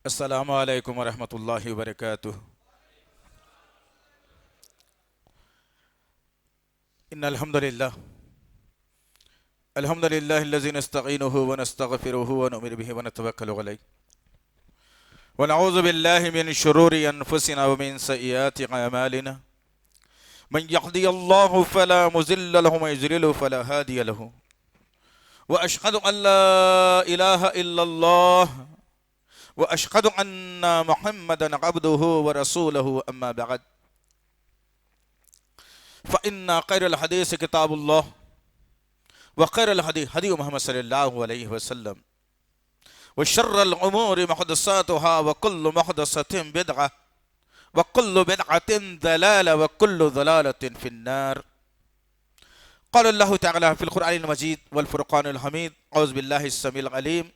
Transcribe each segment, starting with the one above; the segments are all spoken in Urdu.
السلام علیکم ورحمۃ اللہ وبرکاتہ۔ ان الحمد للہ الذی نستعینہ ونستغفرہ ونؤمن بہ ونتوکل علیہ ونعوذ باللہ من شرور انفسنا ومن سیئات اعمالنا من یهدی اللہ فلا مضل له ومن یضلل فلا ہادی له واشهد ان لا الہ الا اللہ واشهد ان محمدا عبده ورسوله اما بعد فان خیر الحدیث کتاب اللہ وخیر الہدی ہدی محمد صلی اللہ علیہ وسلم وشر الامور محدثاتها وكل محدثة بدعة وكل بدعة ضلالة وكل ضلالة في النار۔ قال الله تعالى في القرآن المجيد والفرقان الحميد اعوذ بالله السميع العليم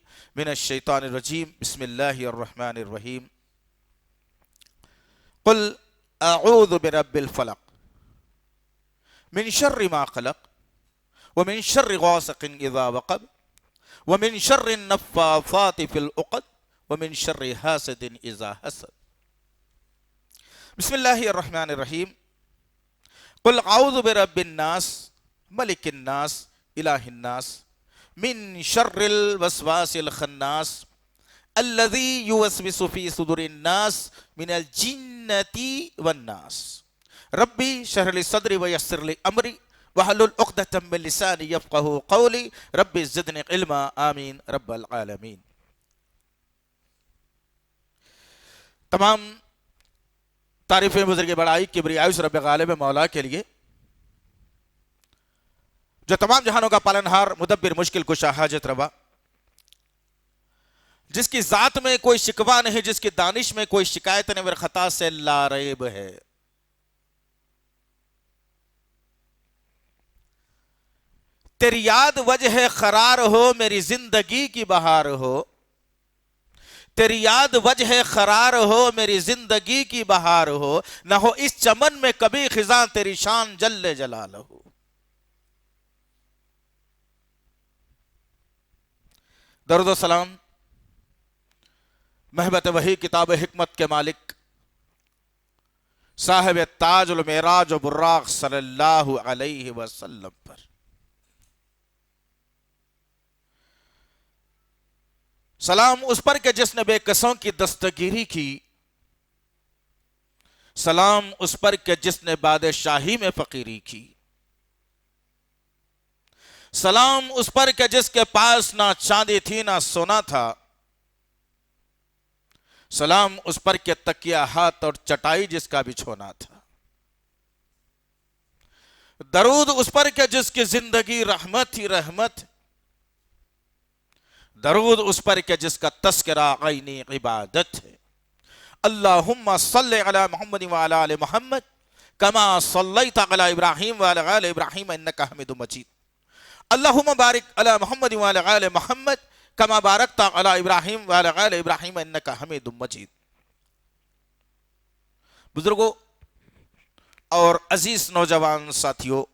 من الشيطان الرجيم بسم الله الرحمن الرحيم قل اعوذ برب الفلق من شر ما خلق ومن شر غاسق اذا وقب ومن شر النفاثات في العقد ومن شر حاسد اذا حسد۔ بسم الله الرحمن الرحيم قل اعوذ برب الناس ملك الناس الہ الناس من شر الوسواس الخناس الذي يوسوس في صدور الناس من الجنة والناس۔ ربي اشرح لي صدري ويسر لي امري واحلل عقدة من لساني يفقهوا قولي ربي زدني علما آمین رب العالمین۔ تمام تعریفیں بزرگ بڑائی کبریائی رب غالب مولا کے لیے جو تمام جہانوں کا پالنہار مدبر مشکل کشا حاجت روا، جس کی ذات میں کوئی شکوہ نہیں، جس کی دانش میں کوئی شکایت نہیں، اور خطا سے لا ریب ہے۔ تیری یاد وجہ قرار ہو میری زندگی کی بہار ہو، تیری یاد وجہ قرار ہو میری زندگی کی بہار ہو، نہ ہو اس چمن میں کبھی خزاں تیری شان جل جلالہ۔ درود و سلام محبت وحی کتاب حکمت کے مالک صاحب تاج المعراج و براق صلی اللہ علیہ وسلم پر۔ سلام اس پر کہ جس نے بے کسوں کی دستگیری کی، سلام اس پر کہ جس نے بادشاہی میں فقیری کی، سلام اس پر کہ جس کے پاس نہ چاندی تھی نہ سونا تھا، سلام اس پر کہ تکیہ ہاتھ اور چٹائی جس کا بچھونا تھا، درود اس پر کہ جس کی زندگی رحمت ہی رحمت، درود اس پر کہ جس کا تذکرہ عینی عبادت ہے۔ اللہم صلی علی محمد وعلی آل محمد کما صلیت علی ابراہیم وعلی آل ابراہیم انکا حمید مجید۔ اللہم بارک علی محمد وعلی آل محمد کما بارکت علی ابراہیم وعلی آل ابراہیم انکا حمید مجید۔ بزرگوں اور عزیز نوجوان ساتھیوں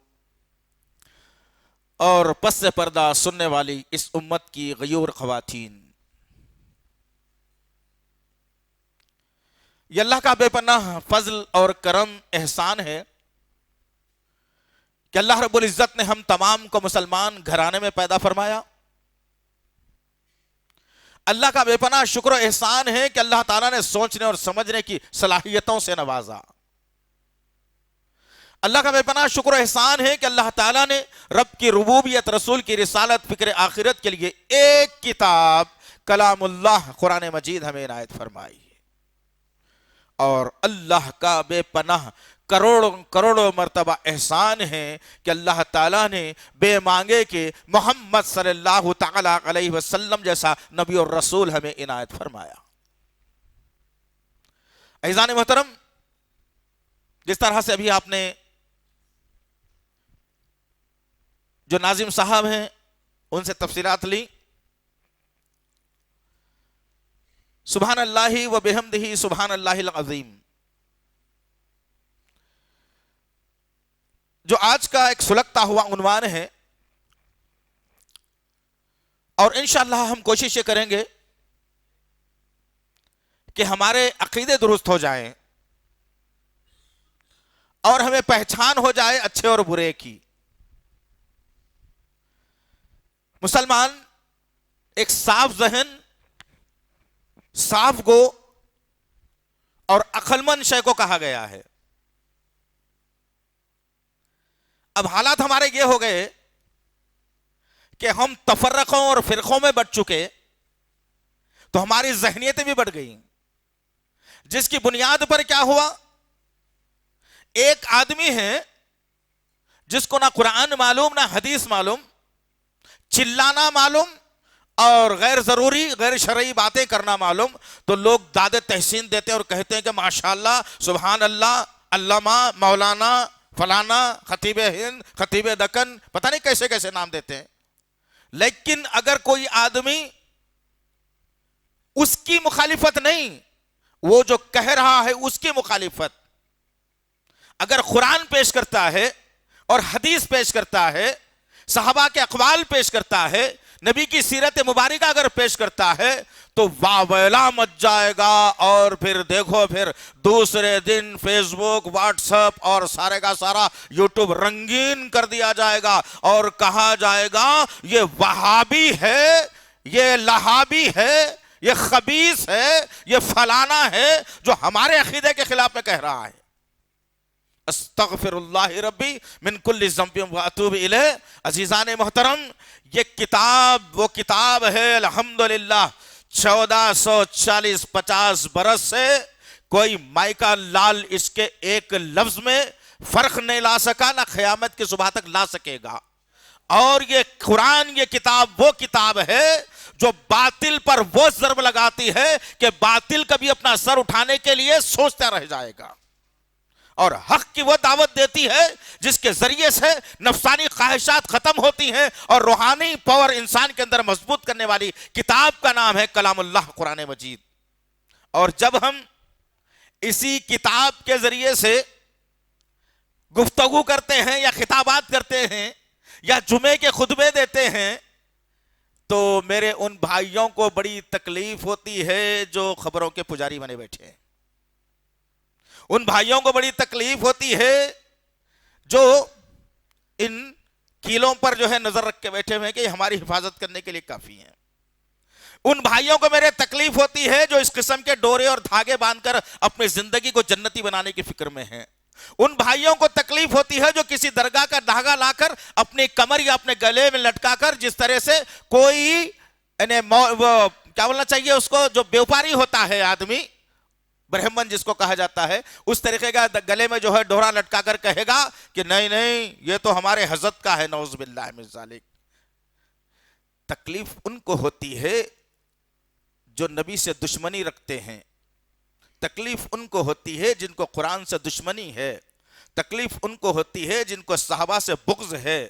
اور پس پردہ سننے والی اس امت کی غیور خواتین، یہ اللہ کا بے پناہ فضل اور کرم احسان ہے کہ اللہ رب العزت نے ہم تمام کو مسلمان گھرانے میں پیدا فرمایا۔ اللہ کا بے پناہ شکر و احسان ہے کہ اللہ تعالیٰ نے سوچنے اور سمجھنے کی صلاحیتوں سے نوازا۔ اللہ کا بے پناہ شکر و احسان ہے کہ اللہ تعالیٰ نے رب کی ربوبیت، رسول کی رسالت، فکر آخرت کے لیے ایک کتاب کلام اللہ قرآن مجید ہمیں عنایت فرمائی ہے، اور اللہ کا بے پناہ کروڑوں کروڑوں مرتبہ احسان ہے کہ اللہ تعالیٰ نے بے مانگے کہ محمد صلی اللہ تعالیٰ علیہ وسلم جیسا نبی اور رسول ہمیں عنایت فرمایا۔ عزیزان محترم، جس طرح سے ابھی آپ نے جو ناظم صاحب ہیں ان سے تفصیلات لی، سبحان اللہ و بحمدہ سبحان اللہ العظیم، جو آج کا ایک سلگتا ہوا عنوان ہے، اور انشاءاللہ ہم کوشش یہ کریں گے کہ ہمارے عقیدے درست ہو جائیں اور ہمیں پہچان ہو جائے اچھے اور برے کی۔ مسلمان ایک صاف ذہن، صاف گو اور عقل مند شے کو کہا گیا ہے۔ اب حالات ہمارے یہ ہو گئے کہ ہم تفرقوں اور فرقوں میں بٹ چکے، تو ہماری ذہنیتیں بھی بڑھ گئیں، جس کی بنیاد پر کیا ہوا، ایک آدمی ہے جس کو نہ قرآن معلوم نہ حدیث معلوم، چلانا معلوم اور غیر ضروری غیر شرعی باتیں کرنا معلوم، تو لوگ داد تحسین دیتے ہیں اور کہتے ہیں کہ ماشاءاللہ، سبحان اللہ، علامہ، مولانا، فلانا، خطیب ہند، خطیب دکن، پتہ نہیں کیسے کیسے نام دیتے ہیں۔ لیکن اگر کوئی آدمی اس کی مخالفت نہیں، وہ جو کہہ رہا ہے اس کی مخالفت اگر قرآن پیش کرتا ہے اور حدیث پیش کرتا ہے، صحابہ کے اقوال پیش کرتا ہے، نبی کی سیرت مبارکہ اگر پیش کرتا ہے، تو واویلا مچ جائے گا، اور پھر دیکھو پھر دوسرے دن فیس بک، واٹس ایپ اور سارے کا سارا یوٹیوب رنگین کر دیا جائے گا، اور کہا جائے گا یہ وہابی ہے، یہ لہابی ہے، یہ خبیث ہے، یہ فلانا ہے، جو ہمارے عقیدے کے خلاف میں کہہ رہا ہے۔ استغفر اللہ ربی من کل ذنب واتوب الیہ۔ عزیزان محترم، یہ کتاب وہ کتاب ہے الحمدللہ 1440-50 برس سے کوئی مائکا لال اس کے ایک لفظ میں فرق نہیں لا سکا، نہ قیامت کی صبح تک لا سکے گا۔ اور یہ قرآن، یہ کتاب وہ کتاب ہے جو باطل پر وہ ضرب لگاتی ہے کہ باطل کبھی اپنا سر اٹھانے کے لیے سوچتا رہ جائے گا، اور حق کی وہ دعوت دیتی ہے جس کے ذریعے سے نفسانی خواہشات ختم ہوتی ہیں، اور روحانی پاور انسان کے اندر مضبوط کرنے والی کتاب کا نام ہے کلام اللہ قرآن مجید۔ اور جب ہم اسی کتاب کے ذریعے سے گفتگو کرتے ہیں یا خطابات کرتے ہیں یا جمعے کے خطبے دیتے ہیں، تو میرے ان بھائیوں کو بڑی تکلیف ہوتی ہے جو خبروں کے پجاری بنے بیٹھے ہیں، ان بھائیوں کو بڑی تکلیف ہوتی ہے جو ان کیلوں پر جو ہے نظر رکھ کے بیٹھے ہوئے ہیں کہ یہ ہماری حفاظت کرنے کے لیے کافی ہیں۔ ان بھائیوں کو میرے تکلیف ہوتی ہے جو اس قسم کے ڈورے اور دھاگے باندھ کر اپنی زندگی کو جنتی بنانے کی فکر میں ہیں۔ ان بھائیوں کو تکلیف ہوتی ہے جو کسی درگاہ کا دھاگا لا کر اپنی کمر یا اپنے گلے میں لٹکا کر، جس طرح سے کوئی کیا بولنا چاہیے اس کو، جو بیوپاری ہوتا ہے آدمی، برہمن جس کو کہا جاتا ہے، اس طریقے کا گلے میں جو ہے ڈورا لٹکا کر کہے گا کہ نہیں نہیں یہ تو ہمارے حضرت کا ہے، نعوذ باللہ من ذالک۔ تکلیف ان کو ہوتی ہے جو نبی سے دشمنی رکھتے ہیں، تکلیف ان کو ہوتی ہے جن کو قرآن سے دشمنی ہے، تکلیف ان کو ہوتی ہے جن کو صحابہ سے بغض ہے،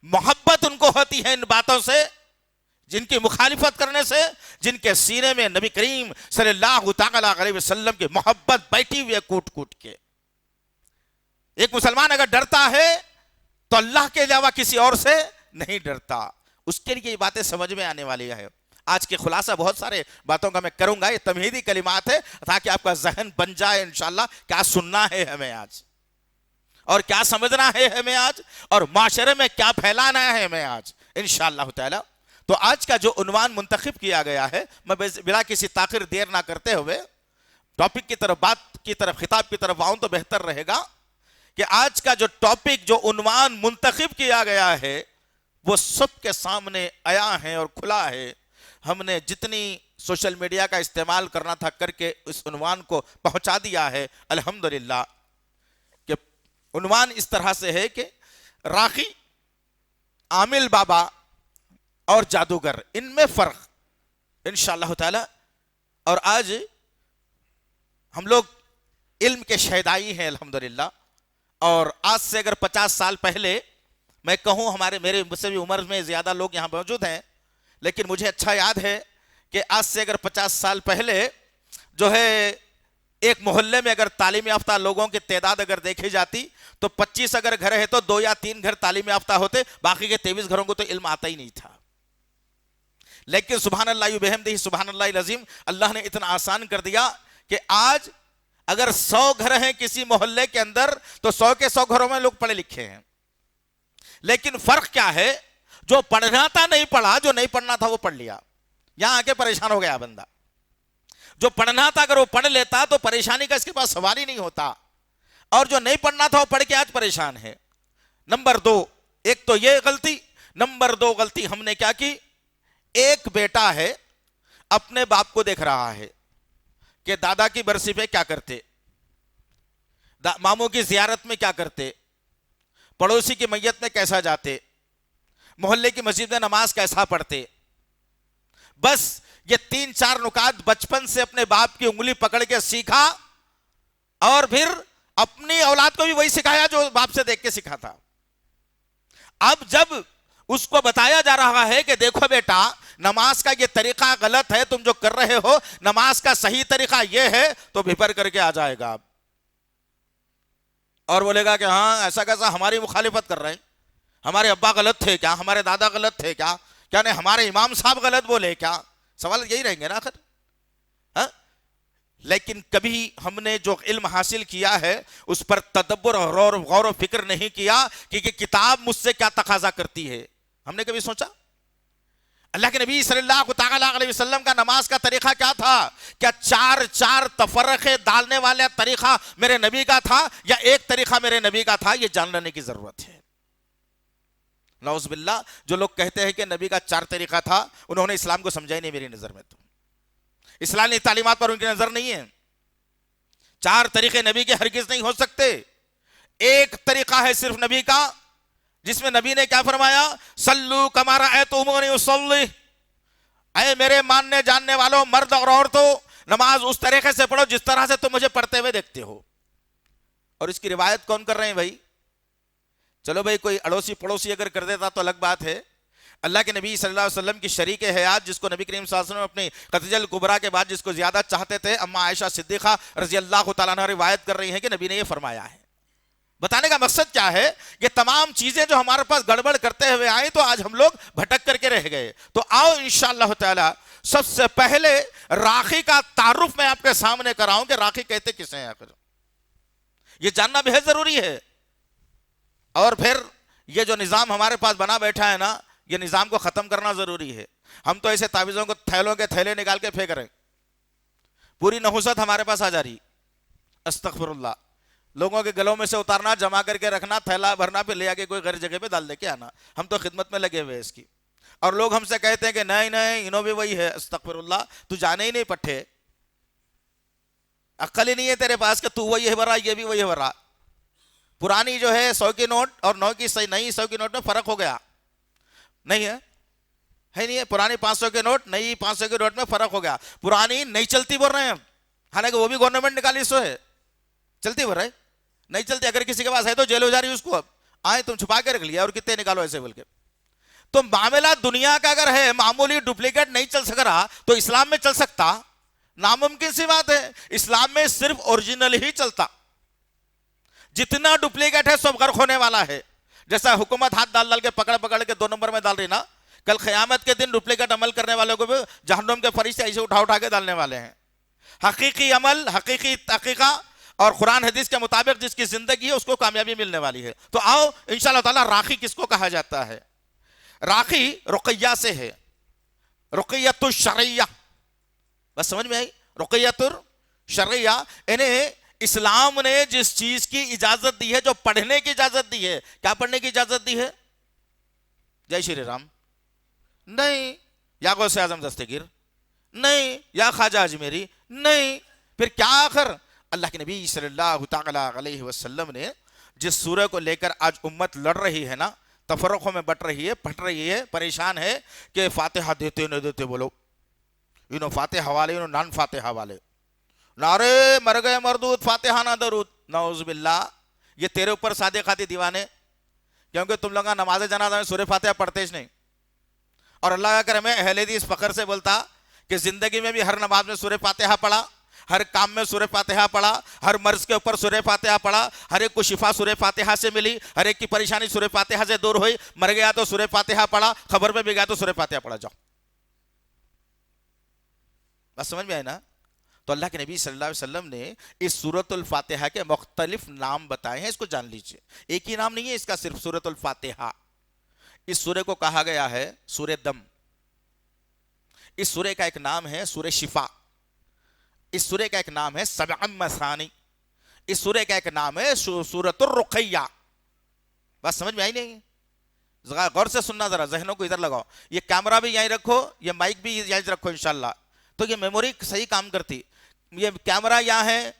محبت ان کو ہوتی ہے ان باتوں سے، جن کی مخالفت کرنے سے، جن کے سینے میں نبی کریم صلی اللہ تعالی علیہ وسلم کی محبت بیٹھی ہوئی ہے کوٹ کوٹ کے۔ ایک مسلمان اگر ڈرتا ہے تو اللہ کے علاوہ کسی اور سے نہیں ڈرتا، اس کے لیے یہ باتیں سمجھ میں آنے والی ہے۔ آج کے خلاصہ بہت سارے باتوں کا میں کروں گا، یہ تمہیدی کلمات ہے تاکہ آپ کا ذہن بن جائے انشاءاللہ کیا سننا ہے ہمیں آج، اور کیا سمجھنا ہے ہمیں آج، اور معاشرے میں کیا پھیلانا ہے ہمیں آج انشاءاللہ تعالی۔ تو آج کا جو عنوان منتخب کیا گیا ہے، میں بلا کسی تاخیر دیر نہ کرتے ہوئے ٹاپک کی طرف، بات کی طرف، خطاب کی طرف آؤں تو بہتر رہے گا کہ آج کا جو ٹاپک، جو عنوان منتخب کیا گیا ہے وہ سب کے سامنے آیا ہے اور کھلا ہے. ہم نے جتنی سوشل میڈیا کا استعمال کرنا تھا کر کے اس عنوان کو پہنچا دیا ہے الحمدللہ. کہ عنوان اس طرح سے ہے کہ راقی، عامل بابا اور جادوگر، ان میں فرق انشاءاللہ تعالی. اور آج ہم لوگ علم کے شہدائی ہیں الحمدللہ. اور آج سے اگر 50 سال پہلے میں کہوں، میرے مجھ سے بھی عمر میں زیادہ لوگ یہاں موجود ہیں، لیکن مجھے اچھا یاد ہے کہ آج سے اگر 50 سال پہلے جو ہے ایک محلے میں اگر تعلیم یافتہ لوگوں کی تعداد اگر دیکھی جاتی تو 25 اگر گھر ہے تو 2 یا 3 گھر تعلیم یافتہ ہوتے، باقی کے 23 گھروں کو تو علم آتا ہی نہیں تھا. لیکن سبحان اللہ بحمدہ سبحان اللہ العظیم، اللہ نے اتنا آسان کر دیا کہ آج اگر 100 گھر ہیں کسی محلے کے اندر تو 100 کے 100 گھروں میں لوگ پڑھے لکھے ہیں. لیکن فرق کیا ہے؟ جو پڑھنا تھا نہیں پڑھا، جو نہیں پڑھنا تھا وہ پڑھ لیا. یہاں آ کے پریشان ہو گیا بندہ. جو پڑھنا تھا اگر وہ پڑھ لیتا تو پریشانی کا اس کے پاس سوال ہی نہیں ہوتا، اور جو نہیں پڑھنا تھا وہ پڑھ کے آج پریشان ہے. نمبر 2، ایک تو یہ غلطی. نمبر 2 غلطی ہم نے کیا کی؟ ایک بیٹا ہے اپنے باپ کو دیکھ رہا ہے کہ دادا کی برسی پہ کیا کرتے، ماموں کی زیارت میں کیا کرتے، پڑوسی کی میت میں کیسا جاتے، محلے کی مسجد میں نماز کیسا پڑھتے. بس یہ 3-4 نکات بچپن سے اپنے باپ کی انگلی پکڑ کے سیکھا، اور پھر اپنی اولاد کو بھی وہی سکھایا جو باپ سے دیکھ کے سیکھا تھا. اب جب اس کو بتایا جا رہا ہے کہ دیکھو بیٹا، نماز کا یہ طریقہ غلط ہے، تم جو کر رہے ہو، نماز کا صحیح طریقہ یہ ہے، تو بھپر کر کے آ جائے گا اور بولے گا کہ ہاں ایسا کیسا ہماری مخالفت کر رہے ہیں، ہمارے ابا غلط تھے کیا، ہمارے دادا غلط تھے کیا، کیا نہیں ہمارے امام صاحب غلط بولے کیا؟ سوال یہی رہیں گے نا آخر. لیکن کبھی ہم نے جو علم حاصل کیا ہے اس پر تدبر اور غور و فکر نہیں کیا کہ کتاب مجھ سے کیا تقاضا کرتی ہے. ہم نے کبھی سوچا اللہ کے نبی صلی اللہ تعالی علیہ وسلم کا نماز کا طریقہ کیا تھا؟ کیا 4 تفرقے ڈالنے والا طریقہ میرے نبی کا تھا یا ایک طریقہ میرے نبی کا تھا؟ یہ جان لینے کی ضرورت ہے. نعوذ باللہ، جو لوگ کہتے ہیں کہ نبی کا 4 طریقہ تھا، انہوں نے اسلام کو سمجھا ہی نہیں. میری نظر میں تو اسلامی تعلیمات پر ان کی نظر نہیں ہے. 4 طریقے نبی کے ہرگز نہیں ہو سکتے. ایک طریقہ ہے صرف نبی کا، جس میں نبی نے کیا فرمایا؟ صلو کما رأیتمونی اصلی، اے میرے ماننے جاننے والوں، مرد اور عورتوں، نماز اس طریقے سے پڑھو جس طرح سے تم مجھے پڑھتے ہوئے دیکھتے ہو. اور اس کی روایت کون کر رہے ہیں بھائی؟ چلو بھائی کوئی اڑوسی پڑوسی اگر کر دیتا تو الگ بات ہے. اللہ کے نبی صلی اللہ علیہ وسلم کی شریک حیات، جس کو نبی کریم صلی اللہ علیہ وسلم اپنی خدیجہ الکبریٰ کے بعد جس کو زیادہ چاہتے تھے، اما عائشہ صدیقہ رضی اللہ تعالیٰ عنہ روایت کر رہی ہیں کہ نبی نے یہ فرمایا ہے. بتانے کا مقصد کیا ہے؟ یہ تمام چیزیں جو ہمارے پاس گڑبڑ کرتے ہوئے آئیں تو آج ہم لوگ بھٹک کر کے رہ گئے. تو آؤ انشاءاللہ تعالی سب سے پہلے راقی کا تعارف میں آپ کے سامنے کراؤں کہ راقی کہتے کسے ہیں آخر. یہ جاننا بہت ضروری ہے. اور پھر یہ جو نظام ہمارے پاس بنا بیٹھا ہے نا، یہ نظام کو ختم کرنا ضروری ہے. ہم تو ایسے تعویذوں کو تھیلوں کے تھیلے نکال کے پھینک رہے، پوری نحوست ہمارے پاس آ جا رہی. استغفر اللہ. لوگوں کے گلوں میں سے اتارنا، جمع کر کے رکھنا، تھیلا بھرنا، پھر لے آ کے کوئی غیر جگہ پہ ڈال دے کے آنا. ہم تو خدمت میں لگے ہوئے اس کی. اور لوگ ہم سے کہتے ہیں کہ نہیں نہیں انہوں بھی وہی ہے. استغفر اللہ. تو جانے ہی نہیں پٹھے، عقل ہی نہیں ہے تیرے پاس کہ تو وہی ہے بھرا، یہ بھی وہی ہے بھرا. پرانی جو ہے 100 کی نوٹ اور 9 کی نئی 100 کی نوٹ میں فرق ہو گیا نہیں ہے؟ ہے نہیں ہے؟ پرانی 500 کے نوٹ، نئی 500 کے نوٹ میں فرق ہو گیا. پرانی نہیں چلتی بول رہے ہیں، حالانکہ وہ بھی گورنمنٹ نکالی سو ہے، چلتی بول رہے نہیں چلتی. اگر کسی کے پاس ہے تو جیل ہو جا رہی اس کو. اب آئے تم چھپا کے رکھ لیا اور کتنے نکالو ایسے بول کے. تو معاملہ دنیا کا اگر ہے، معمولی ڈپلیکیٹ نہیں چل سک رہا تو اسلام میں چل سکتا؟ ناممکن سی بات ہے. اسلام میں صرف اوریجنل ہی چلتا. جتنا ڈپلیکیٹ ہے سب غرق ہونے والا ہے. جیسا حکومت ہاتھ ڈال کے پکڑ کے 2 نمبر میں ڈال رہی نا، کل قیامت کے دن ڈپلیکیٹ عمل کرنے والوں کو بھی جہنم کے فرشتے ایسے اٹھا کے ڈالنے والے ہیں. حقیقی عمل، حقیقی تحقیقہ اور قرآن حدیث کے مطابق جس کی زندگی ہے اس کو کامیابی ملنے والی ہے. تو آؤ انشاءاللہ تعالی راقی کس کو کہا جاتا ہے؟ راقی رقیہ سے ہے، رقیۃ الشرعیہ. بس سمجھ میں آئی؟ رقیۃ الشرعیہ انہیں اسلام نے جس چیز کی اجازت دی ہے، جو پڑھنے کی اجازت دی ہے، کیا پڑھنے کی اجازت دی ہے؟ جے شری رام نہیں، یا غوث اعظم دستگیر نہیں، یا خواجہ اجمیری نہیں، پھر کیا آخر؟ اللہ کے نبی صلی اللہ تعالی علیہ وسلم نے جس سورہ کو لے کر آج امت لڑ رہی ہے نا، تفرقوں میں بٹ رہی ہے، پھٹ رہی ہے، پریشان ہے کہ فاتحہ دیتے نہ دیتے بولو، انہوں فاتحہ والے، انہوں نان فاتحہ والے، نعرے مر گئے مردود فاتحہ نہ درود، نعوذ باللہ، یہ تیرے اوپر صادقاتی دیوانے، کیونکہ تم لوگاں نماز جنازہ میں سورہ فاتحہ پڑھتے ہی نہیں، اور اللہ کا کرم ہے اہل حدیث فخر سے بولتا کہ زندگی میں بھی ہر نماز میں سورہ فاتحہ پڑھا، ہر کام میں سورہ فاتحہ پڑھا، ہر مرض کے اوپر سورہ فاتحہ پڑھا، ہر ایک کو شفا سورہ فاتحہ سے ملی، ہر ایک کی پریشانی سورہ فاتحہ سے دور ہوئی، مر گیا تو سورہ فاتحہ پڑھا، خبر میں بھی گیا تو سورہ فاتحہ پڑھا، جاؤ بس سمجھ میں آئے نا؟ تو اللہ کے نبی صلی اللہ علیہ وسلم نے اس سورۃ الفاتحہ کے مختلف نام بتائے ہیں، اس کو جان لیجئے، ایک ہی نام نہیں ہے اس کا صرف سورۃ الفاتحہ۔ اس سورہ کو کہا گیا ہے سورہ دم، اس سورہ کا ایک نام ہے سورہ شفا، اس سورہ کا ایک نام ہے سبع مثانی، اس سورہ کا ایک نام ہے سورۃ الرقیہ۔ بس سمجھ میں آئی نہیں؟ غور سے سننا، ذرا ذہنوں کو ادھر لگاؤ، یہ کیمرہ بھی یہیں رکھو، یہ مائک بھی یہیں رکھو انشاءاللہ، تو یہ میموری صحیح کام کرتی۔ یہ کیمرہ یہاں ہے،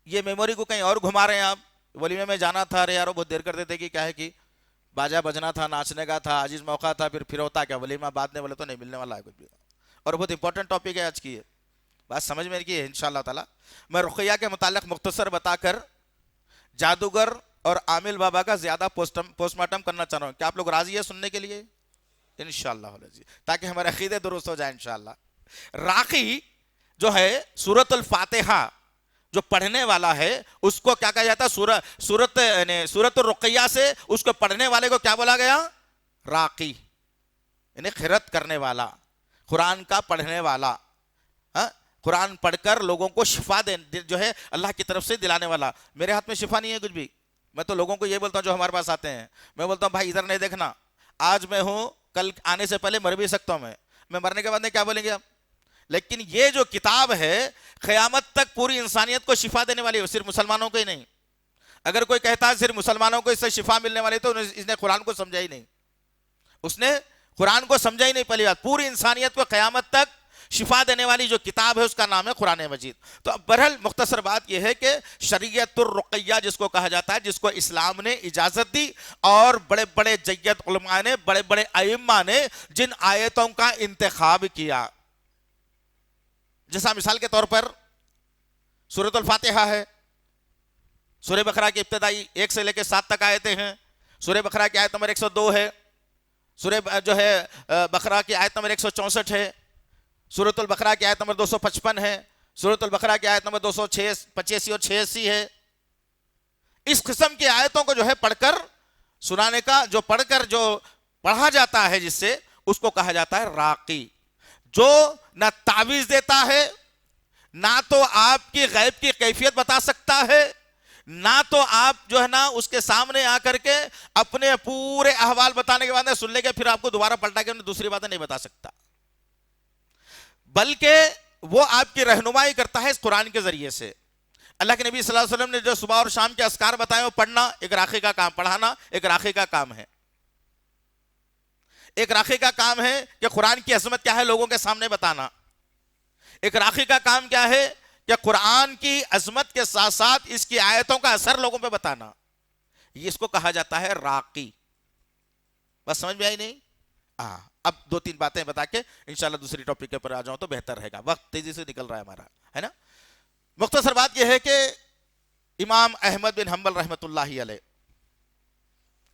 یہ میموری کو کہیں اور گھما رہے ہیں آپ، ولیمے میں جانا تھا، ارے یارو بہت دیر کرتے تھے کہ کیا ہے کہ باجا بجنا تھا، ناچنے کا تھا، عزیز موقع تھا، پھر ہوتا کیا ولیمہ بعد میں بولے تو نہیں ملنے والا ہے کچھ بھی، اور بہت امپورٹنٹ ٹاپک ہے آج کی، یہ بات سمجھ میں کی ہے انشاءاللہ تعالی۔ میں رقیہ کے متعلق مختصر بتا کر جادوگر اور عامل بابا کا زیادہ پوسٹ مارٹم کرنا چاہ رہا ہوں، کیا آپ لوگ راضی ہے سننے کے لیے؟ انشاءاللہ تاکہ ہمارے عقیدے درست ہو جائے انشاءاللہ۔ راقی جو ہے سورۃ الفاتحہ جو پڑھنے والا ہے اس کو کیا کہا جاتا ہے؟ سورۃ الرقیہ سے اس کو پڑھنے والے کو کیا بولا گیا؟ راقی، یعنی قرأت کرنے والا، قرآن کا پڑھنے والا، قرآن پڑھ کر لوگوں کو شفا جو ہے اللہ کی طرف سے دلانے والا۔ میرے ہاتھ میں شفا نہیں ہے کچھ بھی، میں تو لوگوں کو یہ بولتا ہوں جو ہمارے پاس آتے ہیں، میں بولتا ہوں بھائی ادھر نہیں دیکھنا، آج میں ہوں، کل آنے سے پہلے مر بھی سکتا ہوں، میں مرنے کے بعد میں کیا بولیں گے آپ؟ لیکن یہ جو کتاب ہے قیامت تک پوری انسانیت کو شفا دینے والی ہے، صرف مسلمانوں کو ہی نہیں۔ اگر کوئی کہتا ہے صرف مسلمانوں کو اس سے شفا ملنے والی تو اس نے قرآن کو سمجھا ہی نہیں، اس نے قرآن کو سمجھا ہی نہیں۔ پہلی بات، پوری انسانیت کو قیامت تک شفا دینے والی جو کتاب ہے اس کا نام ہے قرآن مجید۔ تو بہرحال مختصر بات یہ ہے کہ شریعت الرقیہ جس کو کہا جاتا ہے، جس کو اسلام نے اجازت دی، اور بڑے بڑے جید علماء نے، بڑے بڑے ائمہ نے جن آیتوں کا انتخاب کیا، جیسا مثال کے طور پر سورۃ الفاتحہ ہے، سورہ بقرہ کی ابتدائی 1 سے لے کے 7 تک آیتیں ہیں، سورہ بقرہ کی آیت نمبر 102 ہے، سورہ جو ہے بقرہ کی آیت نمبر 164 ہے، سورۃ البقرہ کی آیت نمبر 255 ہے، سورۃ البقرہ کی آیت نمبر 285 اور 86 ہے۔ اس قسم کی آیتوں کو جو ہے پڑھ کر سنانے کا، جو پڑھ کر جو پڑھا جاتا ہے جس سے، اس کو کہا جاتا ہے راقی، جو نہ تعویذ دیتا ہے، نہ تو آپ کی غیب کی کیفیت بتا سکتا ہے، نہ تو آپ جو ہے نا اس کے سامنے آ کر کے اپنے پورے احوال بتانے کے بعد سن لے کے پھر آپ کو دوبارہ پلٹا کے دوسری باتیں نہیں بتا سکتا، بلکہ وہ آپ کی رہنمائی کرتا ہے اس قرآن کے ذریعے سے۔ اللہ کے نبی صلی اللہ علیہ وسلم نے جو صبح اور شام کے اذکار بتائے وہ پڑھنا ایک راقی کا کام، پڑھانا ایک راقی کا کام ہے۔ ایک راقی کا کام ہے کہ قرآن کی عظمت کیا ہے لوگوں کے سامنے بتانا، ایک راقی کا کام کیا ہے کہ قرآن کی عظمت کے ساتھ ساتھ اس کی آیتوں کا اثر لوگوں پہ بتانا، یہ اس کو کہا جاتا ہے راقی۔ بس سمجھ میں آئی نہیں؟ اب 2-3 باتیں بتا کے انشاءاللہ دوسری ٹاپک کے اوپر آ جاؤں تو بہتر رہے گا، وقت تیزی سے نکل رہا ہے ہمارا، ہے نا۔ مختصر بات یہ ہے کہ امام احمد بن حنبل رحمۃ اللہ علیہ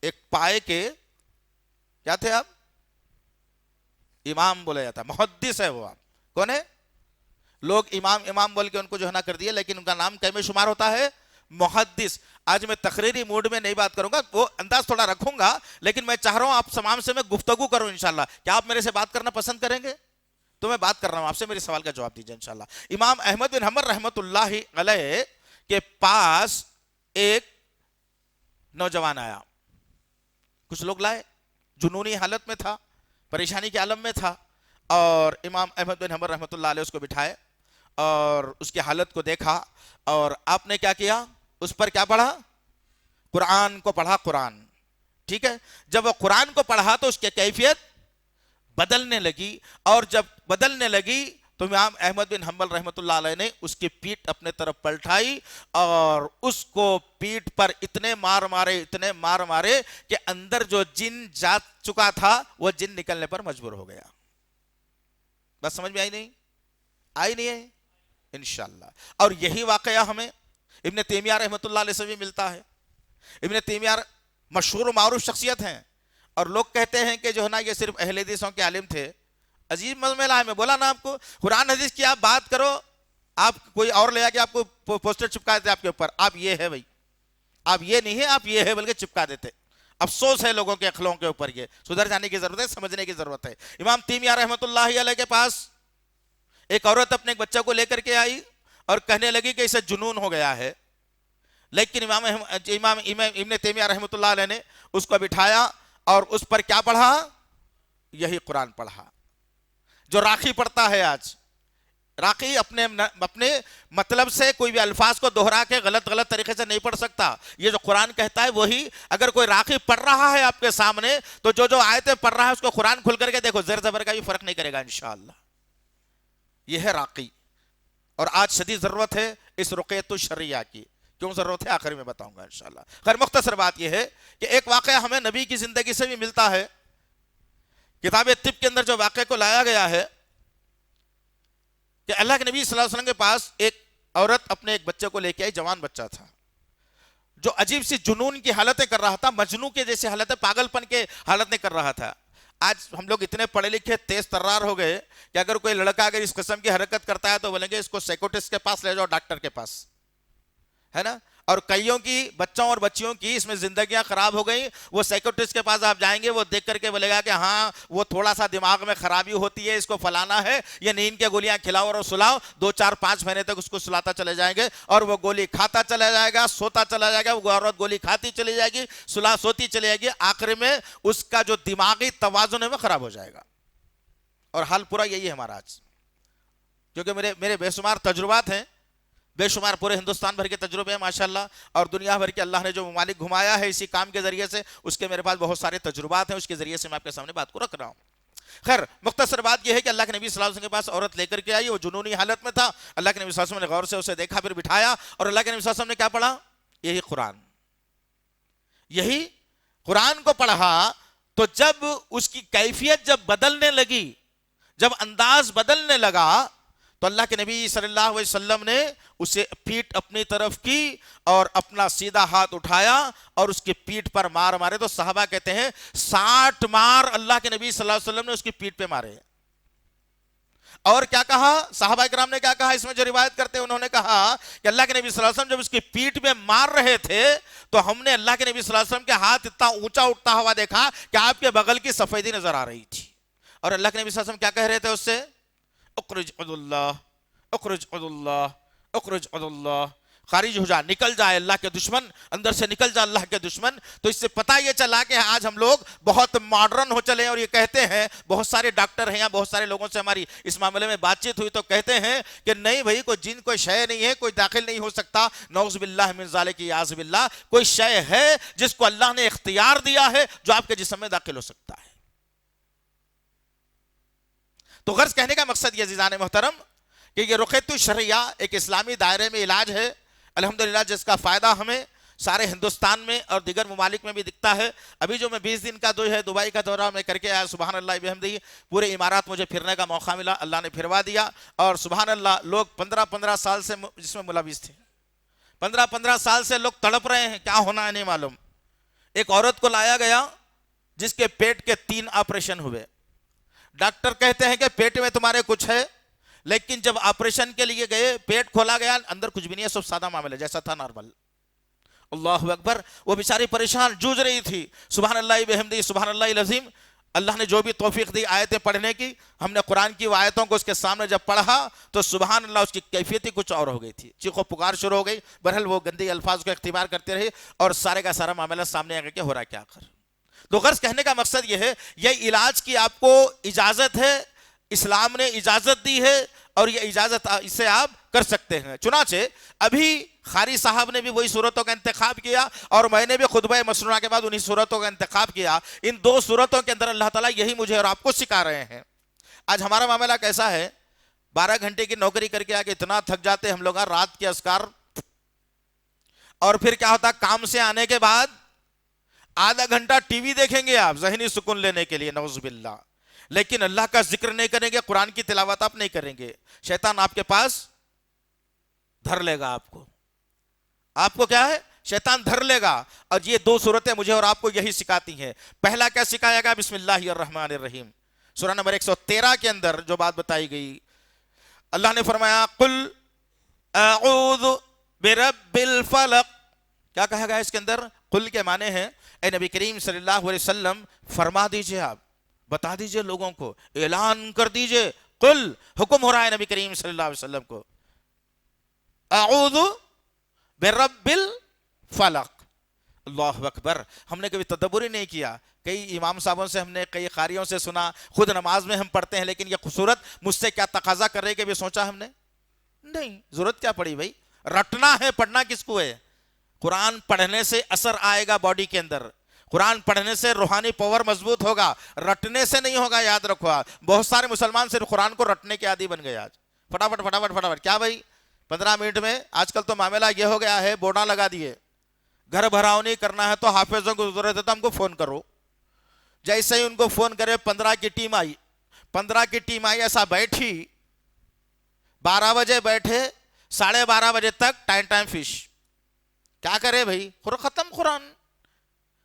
ایک پائے کے کیا تھے آپ؟ امام بولا جاتا، محدث ہے وہ۔ آپ کون ہے؟ لوگ امام بول کے ان کو جو ہے نا کر دیا، لیکن ان کا نام کیا میں شمار ہوتا ہے؟ محدث۔ آج میں تقریری موڈ میں نہیں بات کروں گا، وہ انداز تھوڑا رکھوں گا، لیکن میں چاہ رہا ہوں آپ تمام سے میں گفتگو کروں انشاءاللہ۔ کیا آپ میرے سے بات کرنا پسند کریں گے؟ تو میں بات کر رہا ہوں آپ سے، میرے سوال کا جواب دیجئے انشاءاللہ۔ امام احمد بن حنبل رحمۃ اللہ علیہ کے پاس ایک نوجوان آیا، کچھ لوگ لائے، جنونی حالت میں تھا، پریشانی کے عالم میں تھا، اور امام احمد بن حنبل رحمۃ اللہ علیہ اس کو بٹھائے اور اس کی حالت کو دیکھا، اور آپ نے کیا کیا؟ اس پر کیا پڑھا؟ قرآن کو پڑھا، قرآن. ٹھیک ہے، جب وہ قرآن کو پڑھا تو اس کی کیفیت بدلنے لگی، اور جب بدلنے لگی تو امام احمد بن حنبل رحمۃ اللہ علیہ نے اس کی پیٹھ اپنے طرف پلٹائی، اور اس کو پیٹھ پر اتنے مار مارے کہ اندر جو جن جا چکا تھا وہ جن نکلنے پر مجبور ہو گیا. بس سمجھ میں آئی نہیں ہے انشاءاللہ. اور یہی واقعہ ہمیں ابن تیمیہ رحمۃ اللہ علیہ سے بھی ملتا ہے. ابن تیمیہ مشہور و معروف شخصیت ہیں، اور لوگ کہتے ہیں کہ جو ہے نا یہ صرف اہل حدیثوں کے عالم تھے. عجیب مضمل ہے، میں بولا نا آپ کو، قرآن حدیث کی آپ بات کرو، آپ کوئی اور لے آ کے آپ کو پوسٹر چپکا دیتے آپ کے اوپر، آپ یہ ہے بھائی، آپ یہ نہیں ہے، آپ یہ ہے بلکہ چپکا دیتے. افسوس ہے لوگوں کے عقلوں کے اوپر، یہ سدھر جانے کی ضرورت ہے، سمجھنے کی ضرورت ہے. امام تیمیہ رحمۃ اللہ علیہ کے پاس ایک عورت اپنے ایک بچہ کو لے کر کے آئی اور کہنے لگی کہ اسے جنون ہو گیا ہے. لیکن امام ابن تیمیہ رحمۃ اللہ علیہ نے اس کو بٹھایا اور اس پر کیا پڑھا؟ یہی قرآن پڑھا جو راقی پڑھتا ہے آج. راقی اپنے مطلب سے کوئی بھی الفاظ کو دہرا کے غلط طریقے سے نہیں پڑھ سکتا. یہ جو قرآن کہتا ہے وہی، اگر کوئی راقی پڑھ رہا ہے آپ کے سامنے تو جو آیتیں پڑھ رہا ہے اس کو قرآن کھل کر کے دیکھو، زیر زبر کا بھی فرق نہیں کرے گا انشاءاللہ. یہ ہے راقی. اور آج شدید ضرورت ہے اس رقیۃ الشرعیہ کی. کیوں ضرورت ہے آخر میں بتاؤں گا انشاءاللہ. خیر مختصر بات یہ ہے کہ ایک واقعہ ہمیں نبی کی زندگی سے بھی ملتا ہے. کتاب طب کے اندر جو واقعے کو لایا گیا ہے کہ اللہ کے نبی صلی اللہ علیہ وسلم کے پاس ایک عورت اپنے ایک بچے کو لے کے آئی، جوان بچہ تھا جو عجیب سی جنون کی حالتیں کر رہا تھا، مجنون کے جیسے حالتیں، پاگل پن کے حالتیں کر رہا تھا. آج ہم لوگ اتنے پڑھے لکھے تیز ترار ہو گئے کہ اگر کوئی لڑکا اگر اس قسم کی حرکت کرتا ہے تو بولیں گے اس کو سائیکوٹسٹ کے پاس لے جاؤ، ڈاکٹر کے پاس، ہے نا. اور کئیوں کی بچوں اور بچیوں کی اس میں زندگیاں خراب ہو گئیں. وہ سائیکوٹسٹ کے پاس آپ جائیں گے، وہ دیکھ کر کے بولے گا کہ ہاں وہ تھوڑا سا دماغ میں خرابی ہوتی ہے، اس کو فلانا ہے، یہ نیند کے گولیاں کھلاؤ اور سلاؤ. 2-4-5 مہینے تک اس کو سلاتا چلے جائیں گے اور وہ گولی کھاتا چلا جائے گا، سوتا چلا جائے گا. وہ عورت گولی کھاتی چلی جائے گی، سوتی چلی جائے گی، آخر میں اس کا جو دماغی توازن ہے وہ خراب ہو جائے گا. اور حال پورا یہی ہے ہمارا آج، کیونکہ میرے بے شمار تجربات ہیں، بے شمار پورے ہندوستان بھر کے تجربے ہیں ماشاءاللہ، اور دنیا بھر کے اللہ نے جو ممالک گھمایا ہے اسی کام کے ذریعے سے، اس کے میرے پاس بہت سارے تجربات ہیں، اس کے ذریعے سے میں آپ کے سامنے بات کو رکھ رہا ہوں. خیر مختصر بات یہ ہے کہ اللہ کے نبی صلی اللہ علیہ وسلم کے پاس عورت لے کر کے آئی، وہ جنونی حالت میں تھا. اللہ کے نبی صلی اللہ علیہ وسلم نے غور سے اسے دیکھا، پھر بٹھایا، اور اللہ کے نبی صلی اللہ علیہ وسلم نے کیا پڑھا؟ یہی قرآن کو پڑھا. تو جب اس کی کیفیت جب بدلنے لگی، جب انداز بدلنے لگا، تو اللہ کے نبی صلی اللہ علیہ وسلم نے اسے پیٹھ اپنی طرف کی اور اپنا سیدھا ہاتھ اٹھایا اور اس کی پیٹھ پر مار مارے. تو صحابہ کہتے ہیں 60 مار اللہ کے نبی صلی اللہ علیہ وسلم نے اس کی پیٹھ پہ مارے. اور کیا کہا صحابہ اکرام نے؟ کیا کہا اس میں جو روایت کرتے ہیں؟ انہوں نے کہا کہ اللہ کے نبی صلی اللہ علیہ وسلم جب اس کی پیٹھ پہ مار رہے تھے تو ہم نے اللہ کے نبی صلی اللہ علیہ وسلم کے ہاتھ اتنا اونچا اٹھتا ہوا دیکھا کہ آپ کے بغل کی سفیدی نظر آ رہی تھی. اور اللہ کے نبی صلی اللہ علیہ وسلم کیا کہہ رہے تھے اس سے؟ اخرج عد اللہ، اخرج عد اللہ، اخرج عد اللہ، خارج ہو جا، نکل جائے اللہ کے دشمن، اندر سے نکل جا اللہ کے دشمن. تو اس سے پتہ یہ چلا کہ آج ہم لوگ بہت ماڈرن ہو چلے، اور یہ کہتے ہیں بہت سارے ڈاکٹر ہیں یا بہت سارے لوگوں سے ہماری اس معاملے میں بات چیت ہوئی تو کہتے ہیں کہ نہیں بھائی کوئی جن کوئی شے نہیں ہے، کوئی داخل نہیں ہو سکتا. نعوذ باللہ من ذالک، یعوذ باللہ، کوئی شے ہے جس کو اللہ نے اختیار دیا ہے جو آپ کے جسم میں داخل ہو سکتا ہے. تو غرض کہنے کا مقصد یہ عزیزان محترم کہ یہ رقیۃ الشرعیہ ایک اسلامی دائرے میں علاج ہے الحمدللہ، جس کا فائدہ ہمیں سارے ہندوستان میں اور دیگر ممالک میں بھی دکھتا ہے. ابھی جو میں 20 دن کا جو ہے دبئی کا دورہ میں کر کے آیا، سبحان اللہ بحمدہ، پورے امارات مجھے پھرنے کا موقع ملا، اللہ نے پھروا دیا. اور سبحان اللہ لوگ 15 سال سے جس میں ملوث تھے، 15 سال سے لوگ تڑپ رہے ہیں، کیا ہونا ہے نہیں معلوم. ایک عورت کو لایا گیا جس کے پیٹ کے 3 آپریشن ہوئے. ڈاکٹر کہتے ہیں کہ پیٹ میں تمہارے کچھ ہے، لیکن جب آپریشن کے لیے گئے پیٹ کھولا گیا، اندر کچھ بھی نہیں ہے، سب سادہ معاملہ جیسا تھا نارمل. اللہ اکبر. وہ بیچاری پریشان جوجھ رہی تھی. سبحان اللہ بحمدہ، سبحان اللہ العظیم. اللہ نے جو بھی توفیق دی آیتیں پڑھنے کی، ہم نے قرآن کی وہ آیتوں کو اس کے سامنے جب پڑھا تو سبحان اللہ اس کی کیفیت ہی کچھ اور ہو گئی تھی. چیخ و پکار شروع ہو گئی. بہرحال وہ گندی الفاظ کو اختیار کرتے رہے اور سارے کا سارا معاملہ سامنے آ گیا کہ ہو رہا کیا کر. تو غرض کہنے کا مقصد یہ ہے، یہ علاج کی آپ کو اجازت ہے، اسلام نے اجازت دی ہے. اور یہ اجازت اسے آپ کر سکتے ہیں. چنانچہ ابھی خاری صاحب نے بھی وہی صورتوں کا انتخاب کیا اور میں نے بھی خطبہ مسنونہ کے بعد انہی صورتوں کا انتخاب کیا. ان دو صورتوں کے اندر اللہ تعالیٰ یہی مجھے اور آپ کو سکھا رہے ہیں. آج ہمارا معاملہ کیسا ہے؟ 12 گھنٹے کی نوکری کر کے آگے اتنا تھک جاتے ہم لوگ رات کے اذکار، اور پھر کیا ہوتا کام سے آنے کے بعد آدھا گھنٹہ ٹی وی دیکھیں گے آپ ذہنی سکون لینے کے لیے، نعوذ باللہ، لیکن اللہ کا ذکر نہیں کریں گے، قرآن کی تلاوت آپ نہیں کریں گے. شیطان آپ کے پاس دھر لے گا آپ کو کیا ہے؟ شیطان دھر لے گا. اور یہ دو صورتیں مجھے اور آپ کو یہی سکھاتی ہیں. پہلا کیا سکھایا گا؟ بسم اللہ الرحمن الرحیم. سورہ نمبر 113 کے اندر جو بات بتائی گئی، اللہ نے فرمایا قل اعوذ برب الفلق. کیا کہا گیا اس کے اندر؟ قل کے معنی ہیں اے نبی کریم صلی اللہ علیہ وسلم فرما دیجئے، آپ بتا دیجئے لوگوں کو، اعلان کر دیجئے. قل، حکم ہو رہا ہے نبی کریم صلی اللہ علیہ وسلم کو، اعوذ برب الفلق. اللہ اکبر. ہم نے کبھی تدبر ہی نہیں کیا. کئی امام صاحبوں سے ہم نے، کئی قاریوں سے سنا، خود نماز میں ہم پڑھتے ہیں، لیکن یہ صورت مجھ سے کیا تقاضا کر رہے کہ بھی سوچا ہم نے نہیں. ضرورت کیا پڑی بھائی؟ رٹنا ہے. پڑھنا کس کو ہے؟ قرآن پڑھنے سے اثر آئے گا باڈی کے اندر، قرآن پڑھنے سے روحانی پاور مضبوط ہوگا، رٹنے سے نہیں ہوگا. یاد رکھو. بہت سارے مسلمان صرف قرآن کو رٹنے کے عادی بن گئے. آج فٹافٹ فٹافٹ فٹافٹ. کیا بھائی 15 منٹ میں؟ آج کل تو معاملہ یہ ہو گیا ہے، بورڈاں لگا دیے، گھر بھراؤ نہیں کرنا ہے تو حافظوں کو ضرورت ہے تو ہم کو فون کرو. جیسے ہی ان کو فون کرے 15 کی ٹیم آئی، 15 کی ٹیم آئی، ایسا بیٹھی 12 بجے بیٹھے 12:30 بجے تک ٹائم فش. کیا کرے بھائی؟ ختم قرآن.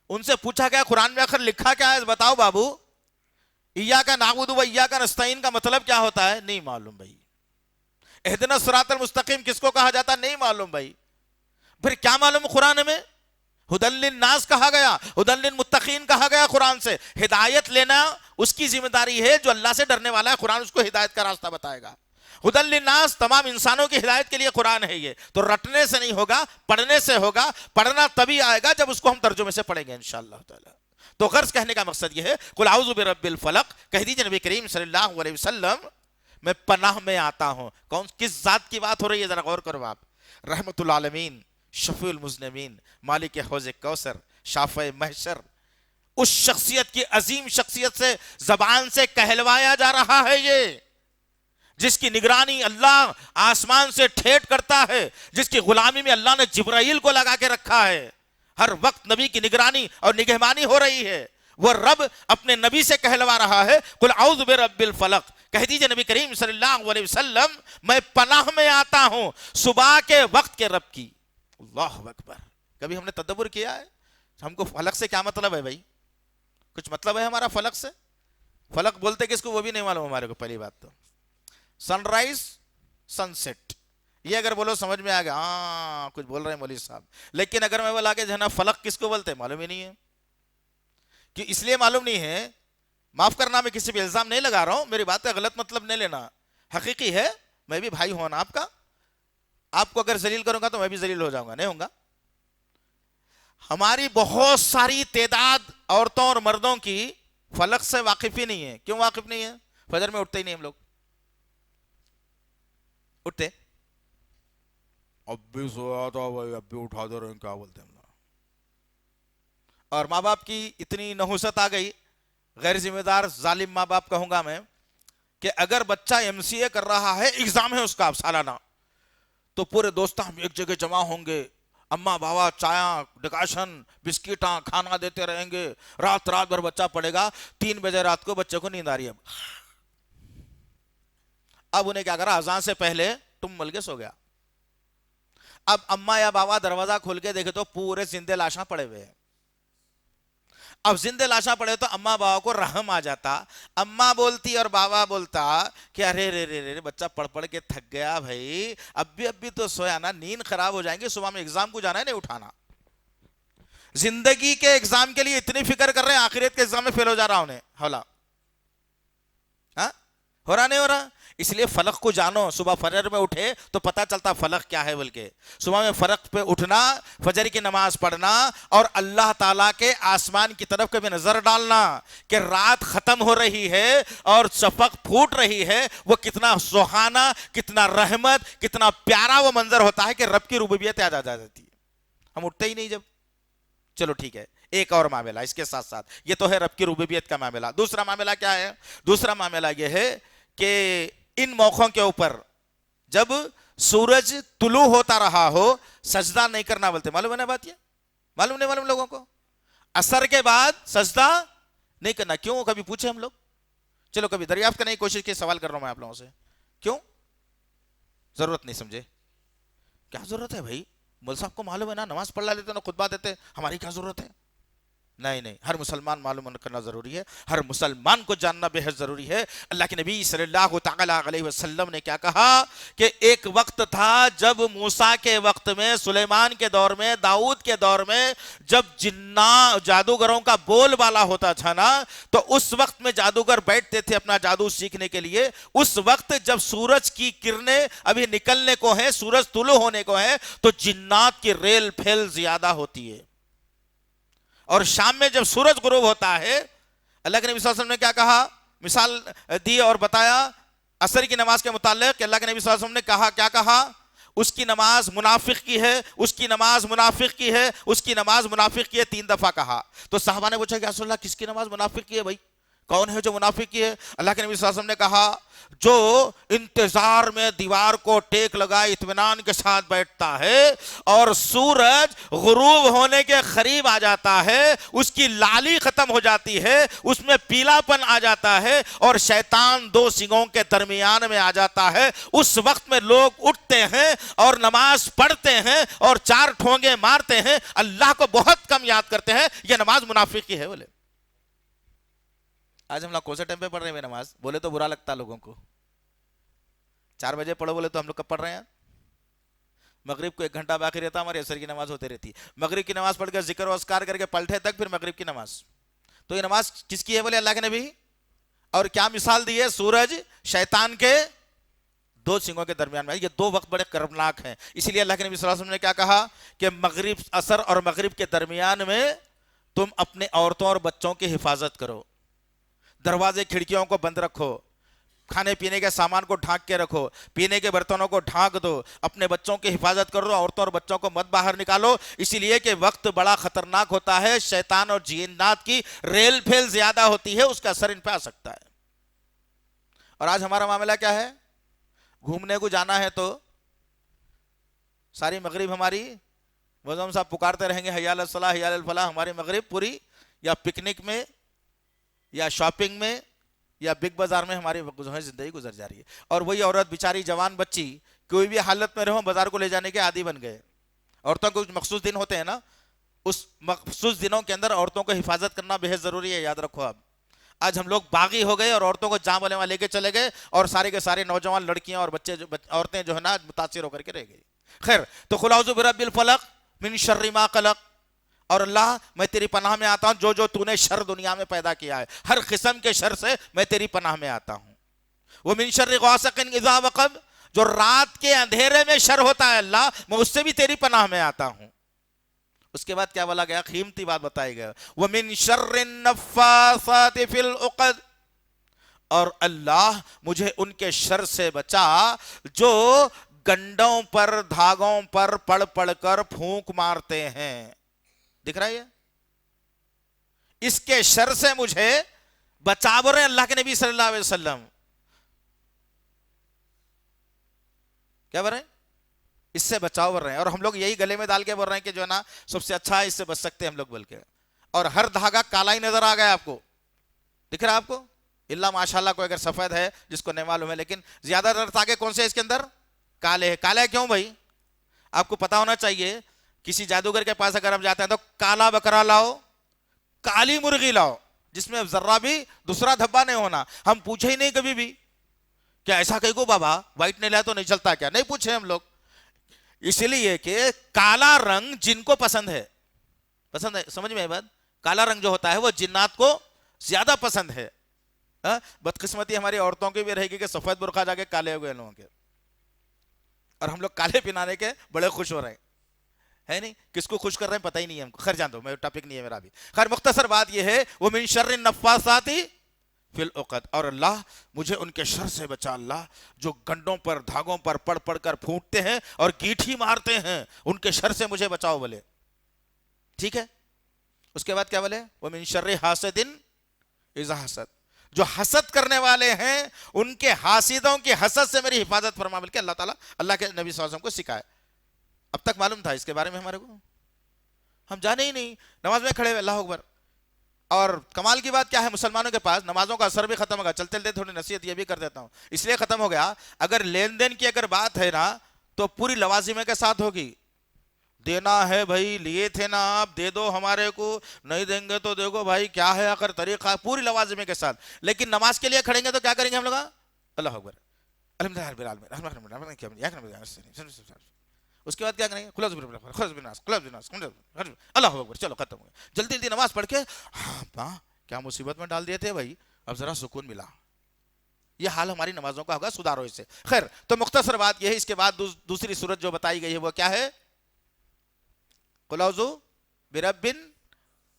ان سے پوچھا گیا قرآن میں آخر لکھا کیا ہے بتاؤ بابو. ایاک نعبد و ایاک نستعین کا مطلب کیا ہوتا ہے؟ نہیں معلوم بھائی. اہدنا الصراط المستقیم کس کو کہا جاتا ہے؟ نہیں معلوم بھائی. پھر کیا معلوم قرآن میں؟ ہدی للناس کہا گیا، ہدی للمتقین کہا گیا. قرآن سے ہدایت لینا اس کی ذمہ داری ہے جو اللہ سے ڈرنے والا ہے. قرآن اس کو ہدایت کا راستہ بتائے گا. ہدی للناس تمام انسانوں کی ہدایت کے لیے قرآن ہے. یہ تو رٹنے سے نہیں ہوگا، پڑھنے سے ہوگا. پڑھنا تبھی آئے گا جب اس کو ہم ترجمے سے پڑھیں گے انشاءاللہ تعالی. تو غرض کہنے کا مقصد یہ ہے قل اعوذ برب الفلق. کہہ دیجئے نبی کریم صلی اللہ علیہ وسلم میں پناہ میں آتا ہوں. کس ذات کی بات ہو رہی ہے؟ ذرا غور کرو آپ. رحمت العالمین، شفیع المذنبین، مالک حوض کوثر، شافع محشر، اس شخصیت کی عظیم شخصیت سے زبان سے کہلوایا جا رہا ہے یہ، جس کی نگرانی اللہ آسمان سے ٹھیٹ کرتا ہے، جس کی غلامی میں اللہ نے جبرائیل کو لگا کے رکھا ہے. ہر وقت نبی کی نگرانی اور نگہبانی ہو رہی ہے. وہ رب اپنے نبی سے کہلوا رہا ہے قل اعوذ برب الفلق. کہہ دیجئے نبی کریم صلی اللہ علیہ وسلم میں پناہ میں آتا ہوں صبح کے وقت کے رب کی. اللہ اکبر. کبھی ہم نے تدبر کیا ہے ہم کو فلق سے کیا مطلب ہے بھائی؟ کچھ مطلب ہے ہمارا فلق سے؟ فلق بولتے کس کو وہ بھی نہیں معلوم ہمارے کو. پہلی بات تو سن رائز سن سیٹ، یہ اگر بولو سمجھ میں آ گیا، ہاں کچھ بول رہے ہیں مولوی صاحب. لیکن اگر میں بولا کہ جو ہے نا فلق کس کو بولتے ہیں معلوم ہی نہیں ہے. کہ اس لیے معلوم نہیں ہے، معاف کرنا میں کسی بھی الزام نہیں لگا رہا ہوں، میری بات کا غلط مطلب نہیں لینا، حقیقی ہے. میں بھی بھائی ہوں نا آپ کا. آپ کو اگر ذلیل کروں گا تو میں بھی ذلیل ہو جاؤں گا، نہیں ہوں گا. ہماری بہت ساری تعداد عورتوں اور مردوں کی فلق سے واقف ہی نہیں ہے. کیوں واقف نہیں ہے؟ فجر میں اٹھتے ہی نہیں ہم لوگ. اٹھتے اب بھی سویا تھا بھائی، اب بھی اٹھا دے رہے ہیں، کیا بولتے ہیں. اور ماں باپ کی اتنی نحوست آ گئی، غیر ذمہ دار ظالم ماں باپ کہوں گا میں، کہ اگر بچہ MCA کر رہا ہے، ایگزام ہے اس کا سالانہ، تو پورے دوستان ایک جگہ جمع ہوں گے، اماں بابا چایاں ڈکاشن بسکٹاں کھانا دیتے رہیں گے، رات بھر بچہ پڑھے گا. 3 بجے رات کو بچے کو نیند آ رہی ہے. اب انہیں کیا کرا؟ اذان سے پہلے تم مل کے سو گیا. اب اماں یا بابا دروازہ کھول کے دیکھے تو پورے زندے لاشاں پڑے ہوئے ہیں. اب زندے لاشاں پڑے تو اماں بابا کو رحم آ جاتا. اماں بولتی اور بابا بولتا کہ ارے رے رے رے بچہ پڑھ کے تھک گیا بھائی، اب بھی تو سویا نا، نیند خراب ہو جائیں گے، صبح میں ایگزام کو جانا ہے، نہیں اٹھانا. زندگی کے ایگزام کے لیے اتنی فکر کر رہے ہیں، آخرت کے ایگزام میں فیل ہو جا رہا انہیں. حولا ہاں ہو رہا نہیں ہو رہا؟ اس لیے فلق کو جانو. صبح فجر میں اٹھے تو پتہ چلتا فلق کیا ہے. بلکہ صبح میں فلق پہ اٹھنا, فجر کی نماز پڑھنا اور اللہ تعالیٰ کے آسمان کی طرف کبھی نظر ڈالنا کہ رات ختم ہو رہی ہے اور شفق پھوٹ رہی ہے, وہ کتنا سہانا, کتنا رحمت, کتنا پیارا وہ منظر ہوتا ہے کہ رب کی ربوبیت یاد آ جاتی ہے. ہم اٹھتے ہی نہیں جب. چلو ٹھیک ہے, ایک اور معاملہ اس کے ساتھ ساتھ, یہ تو ہے رب کی ربوبیت کا معاملہ. دوسرا معاملہ کیا ہے؟ دوسرا معاملہ یہ ہے کہ ان موقعوں کے اوپر جب سورج طلوع ہوتا رہا ہو سجدہ نہیں کرنا بولتے. معلوم ہے نا بات؟ یہ معلوم نہیں معلوم لوگوں کو؟ عصر کے بعد سجدہ نہیں کرنا. کیوں؟ کبھی پوچھے ہم لوگ؟ چلو کبھی دریافت کرنے کی کوشش کی. سوال کر رہا ہوں میں آپ لوگوں سے, کیوں؟ ضرورت نہیں سمجھے؟ کیا ضرورت ہے بھائی؟ مول صاحب کو معلوم ہے نا, نماز پڑھ لیتے نا, خطبہ دیتے, ہماری کیا ضرورت ہے؟ نہیں نہیں, ہر مسلمان معلوم کرنا ضروری ہے, ہر مسلمان کو جاننا بے حد ضروری ہے. اللہ کے نبی صلی اللہ تعالی علیہ وسلم نے کیا کہا کہ ایک وقت تھا جب موسیٰ کے وقت میں, سلیمان کے دور میں, داؤد کے دور میں, جب جادوگروں کا بول بالا ہوتا تھا نا, تو اس وقت میں جادوگر بیٹھتے تھے اپنا جادو سیکھنے کے لیے. اس وقت جب سورج کی کرنیں ابھی نکلنے کو ہیں, سورج طلوع ہونے کو ہے, تو جنات کی ریل پھیل زیادہ ہوتی ہے. اور شام میں جب سورج غروب ہوتا ہے, اللہ کے نبی صلی اللہ علیہ وسلم نے کیا کہا, مثال دی اور بتایا عصر کی نماز کے متعلق کہ اللہ کے نبی صلی اللہ علیہ وسلم نے کہا, کیا کہا, اس کی نماز منافق کی ہے, اس کی نماز منافق کی ہے, اس کی نماز منافق کی ہے, 3 دفعہ کہا. تو صحابہ نے پوچھا کہ رسول اللہ کس کی نماز منافق کی ہے بھائی, کون ہے جو منافق کی ہے؟ اللہ کے نبی صلی اللہ علیہ وسلم نے کہا جو انتظار میں دیوار کو ٹیک لگائے اطمینان کے ساتھ بیٹھتا ہے اور سورج غروب ہونے کے قریب آ جاتا ہے, اس کی لالی ختم ہو جاتی ہے, اس میں پیلا پن آ جاتا ہے اور شیطان 2 سنگوں کے درمیان میں آ جاتا ہے. اس وقت میں لوگ اٹھتے ہیں اور نماز پڑھتے ہیں اور 4 ٹھونگے مارتے ہیں, اللہ کو بہت کم یاد کرتے ہیں. یہ نماز منافق کی ہے. بولے آج ہم لوگ کون سے ٹائم پہ پڑھ رہے ہیں نماز؟ بولے تو برا لگتا لوگوں کو. 4 بجے پڑھو بولے تو ہم لوگ کب پڑھ رہے ہیں؟ مغرب کو 1 گھنٹہ باقی رہتا, ہماری عصر کی نماز ہوتی رہتی. مغرب کی نماز پڑھ کے ذکر و اذکار کر کے پلٹے تک پھر مغرب کی نماز. تو یہ نماز کس کی ہے بولے؟ اللہ کے نبی. اور کیا مثال دی ہے؟ سورج شیطان کے 2 سنگوں کے درمیان میں. یہ 2 وقت بڑے کربناک ہیں. اسی لیے اللہ کے نبی صلی اللہ علیہ وسلم نے کیا کہا کہ مغرب, عصر اور مغرب کے درمیان میں تم اپنے عورتوں اور بچوں کی حفاظت کرو, دروازے کھڑکیوں کو بند رکھو, کھانے پینے کے سامان کو ڈھانک کے رکھو, پینے کے برتنوں کو ڈھانک دو, اپنے بچوں کی حفاظت کرو, عورتوں اور بچوں کو مت باہر نکالو. اسی لیے کہ وقت بڑا خطرناک ہوتا ہے, شیطان اور جنات کی ریل پھیل زیادہ ہوتی ہے, اس کا اثر ان پہ آ سکتا ہے. اور آج ہمارا معاملہ کیا ہے؟ گھومنے کو جانا ہے تو ساری مغرب ہماری وزم صاحب پکارتے رہیں گے حی علی الصلاح حی علی الفلاح, ہماری مغرب پوری یا پکنک میں یا شاپنگ میں یا بگ بازار میں ہماری زندگی گزر جا رہی ہے. اور وہی عورت بیچاری جوان بچی کوئی بھی حالت میں رہو بازار کو لے جانے کے عادی بن گئے. عورتوں کو مخصوص دن ہوتے ہیں نا, اس مخصوص دنوں کے اندر عورتوں کو حفاظت کرنا بے حد ضروری ہے, یاد رکھو. اب آج ہم لوگ باغی ہو گئے اور عورتوں کو جام والے وہاں لے کے چلے گئے اور سارے کے سارے نوجوان لڑکیاں اور بچے عورتیں جو ہے نا متاثر ہو کر کے رہ گئی. خیر, تو قل اعوذ برب الفلق من شر ما خلق, اور اللہ میں تیری پناہ میں آتا ہوں جو تو نے شر دنیا میں پیدا کیا ہے, ہر قسم کے شر سے میں تیری پناہ میں آتا ہوں. ومن شر غاسق اذا وقب, جو رات کے اندھیرے میں شر ہوتا ہے اللہ میں اس سے بھی تیری پناہ میں آتا ہوں. اس کے بعد کیا بولا گیا؟ قیمتی بات بتائی گیا, ومن شر النفاثات فی العقد, اور اللہ مجھے ان کے شر سے بچا جو گنڈوں پر دھاگوں پر پڑھ پڑھ کر پھونک مارتے ہیں. دکھ رہا ہے؟ اس کے شر سے مجھے بچا بول رہے ہیں اللہ کے نبی صلی اللہ علیہ وسلم. کیا بول رہے ہیں؟ اس سے بچاؤ بول رہے ہیں. اور ہم لوگ یہی گلے میں ڈال کے بول رہے ہیں کہ جو ہے نا سب سے اچھا ہے, اس سے بچ سکتے ہیں ہم لوگ بول کے. اور ہر دھاگا کالا ہی نظر آ گیا آپ کو, دکھ رہا ہے آپ کو؟ اللہ ماشاءاللہ کوئی اگر سفید ہے جس کو نہیں معلوم ہے, لیکن زیادہ تر دھاگے کون سے اس کے اندر؟ کالے ہیں. کالے کیوں بھائی؟ آپ کو پتا ہونا چاہیے. کسی جادوگر کے پاس اگر ہم جاتے ہیں تو کالا بکرا لاؤ, کالی مرغی لاؤ, جس میں ذرہ بھی دوسرا دھبا نہیں ہونا. ہم پوچھے ہی نہیں کبھی بھی کیا ایسا کہیں کو بابا وائٹ نہیں لایا تو نہیں چلتا کیا, نہیں پوچھے ہم لوگ. اس لیے کہ کالا رنگ جن کو پسند ہے, پسند ہے, سمجھ میں بات, کالا رنگ جو ہوتا ہے وہ جنات کو زیادہ پسند ہے. بدقسمتی ہماری عورتوں کی بھی رہے گی کہ سفید برقع جا کے کالے ہو گئے لوگوں کے، اور ہم لوگ کالے پہنانے کے بڑے خوش ہو رہے ہیں، ہے نہیں؟ کس کو خوش کر رہے ہیں پتہ ہی نہیں ہے ہم کو، خیر جان دو، میں ٹاپک نہیں ہے میرا بھی. خیر مختصر بات یہ ہے وہ من شر النفاثات فی العقد، اور اللہ مجھے ان کے شر سے بچا اللہ جو گنڈوں پر دھاگوں پر پڑھ پڑھ کر پھونٹتے ہیں اور گیٹھی مارتے ہیں، ان کے شر سے مجھے بچاؤ بولے. ٹھیک ہے. اس کے بعد کیا بولے؟ وَمِن شَرِّ حَاسِدٍ اِذَا حَسَد، جو حسد کرنے والے ہیں ان کے حاسدوں کی حسد سے میری حفاظت فرما، بلکہ اللہ تعالیٰ اللہ کے نبی صلی اللہ علیہ وسلم کو سکھائے. اب تک معلوم تھا اس کے بارے میں ہمارے کو؟ ہم جانے ہی نہیں. نماز میں کھڑے ہوئے اللہ اکبر. اور کمال کی بات کیا ہے، مسلمانوں کے پاس نمازوں کا اثر بھی ختم ہوگا. چلتے چلتے تھوڑی نصیحت یہ بھی کر دیتا ہوں، اس لیے ختم ہو گیا، اگر لین دین کی اگر بات ہے نا تو پوری لوازمے کے ساتھ ہوگی. دینا ہے بھائی، لیے تھے نا آپ، دے دو ہمارے کو، نہیں دیں گے تو دیکھو بھائی کیا ہے آخر طریقہ، پوری لوازمے کے ساتھ. لیکن نماز کے لیے کھڑیں گے تو کیا کریں گے ہم لوگ؟ اللہ اکبر، الحمدللہ رب العالمین. اس کے بعد کیا کریں گے؟ اللہ اکبر. چلو ختم ہو گیا. جلدی جلدی نماز پڑھ کے ہاں کیا مصیبت میں ڈال دیے تھے بھائی، اب ذرا سکون ملا. یہ حال ہماری نمازوں کا ہوگا، سدھارو اس سے. خیر تو مختصر بات یہ ہے. اس کے بعد دوسری صورت جو بتائی گئی ہے وہ کیا ہے؟ قل اعوذ برب،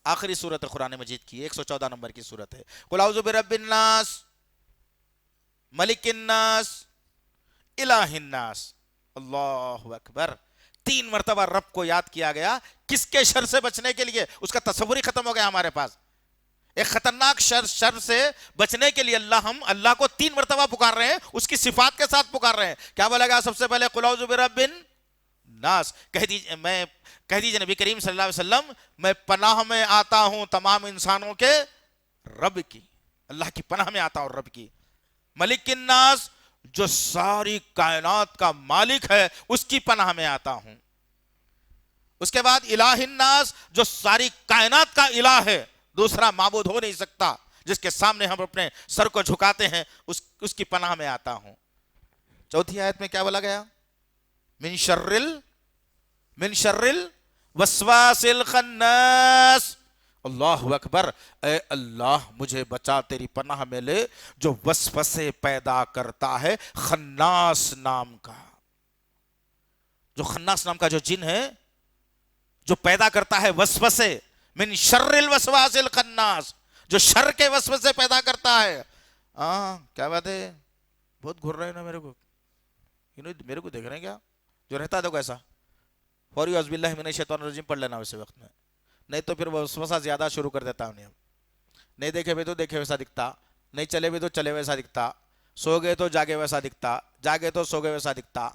آخری صورت قرآن مجید کی 114 نمبر کی صورت ہے. قل اعوذ برب الناس، ملک الناس، الہ الناس. اللہ اکبر. 3 مرتبہ رب کو یاد کیا گیا. کس کے شر سے بچنے کے لیے؟ اس کا تصور ہی ختم ہو گیا ہمارے پاس. ایک خطرناک شر سے بچنے کے لیے ہم اللہ کو 3 مرتبہ پکار رہے ہیں، اس کی صفات کے ساتھ پکار رہے ہیں. کیا بولا گیا سب سے پہلے؟ قل اعوذ برب الناس. کہہ دیجئے نبی کریم صلی اللہ علیہ وسلم، میں پناہ میں آتا ہوں تمام انسانوں کے رب کی، اللہ کی پناہ میں آتا ہوں رب کی. ملک الناس، جو ساری کائنات کا مالک ہے اس کی پناہ میں آتا ہوں. اس کے بعد الہ الناس، جو ساری کائنات کا الہ ہے، دوسرا معبود ہو نہیں سکتا، جس کے سامنے ہم اپنے سر کو جھکاتے ہیں، اس کی پناہ میں آتا ہوں. چوتھی آیت میں کیا بولا گیا؟ من شر الوسواس الخناس. اللہ اکبر. اے اللہ مجھے بچا، تیری پناہ میں لے جو وسوسے پیدا کرتا ہے خناس نام کا. جو خناس نام کا جو جن ہے جو پیدا کرتا ہے وسوسے. من شر الوسواس الخناس، جو شر کے وسوسے پیدا کرتا ہے. کیا بات ہے؟ بہت گھر رہے ہیں نا میرے کو، میرے کو دیکھ رہے ہیں کیا؟ جو رہتا ہے تو کیسا فوری اعوذ باللہ من الشیطان الرجیم پڑھ لینا اسی وقت میں، نہیں تو پھر وسوسہ زیادہ شروع کر دیتا ہوں. نہیں دیکھے بھی تو دیکھے ویسا دکھتا، نہیں چلے بھی تو چلے ویسا دکھتا، سو گئے تو جاگے ویسا دکھتا، جاگے تو سو گئے ویسا دکھتا،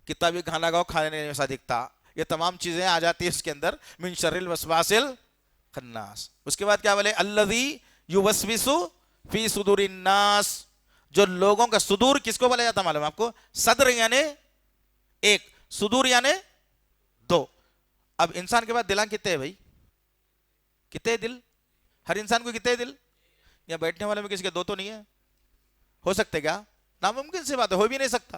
کتنا بھی کھانا کھاؤ کھانے نہیں ویسا دکھتا. یہ تمام چیزیں آ جاتی ہیں اس کے اندر. من شر الوسواس الخناس. اس کے بعد کیا بولے؟ الذی یوسوس فی صدور الناس، جو لوگوں کا صدور کس کو بولا جاتا معلوم آپ کو؟ صدر یعنی ایک، صدور یعنی 2. اب انسان کے بعد دلان کتنے ہیں بھائی؟ کتنے دل؟ ہر انسان کو کتنے دل؟ یا بیٹھنے والے میں کسی کے 2 تو نہیں ہے؟ ہو سکتے کیا؟ ناممکن سی بات ہے، ہو بھی نہیں سکتا،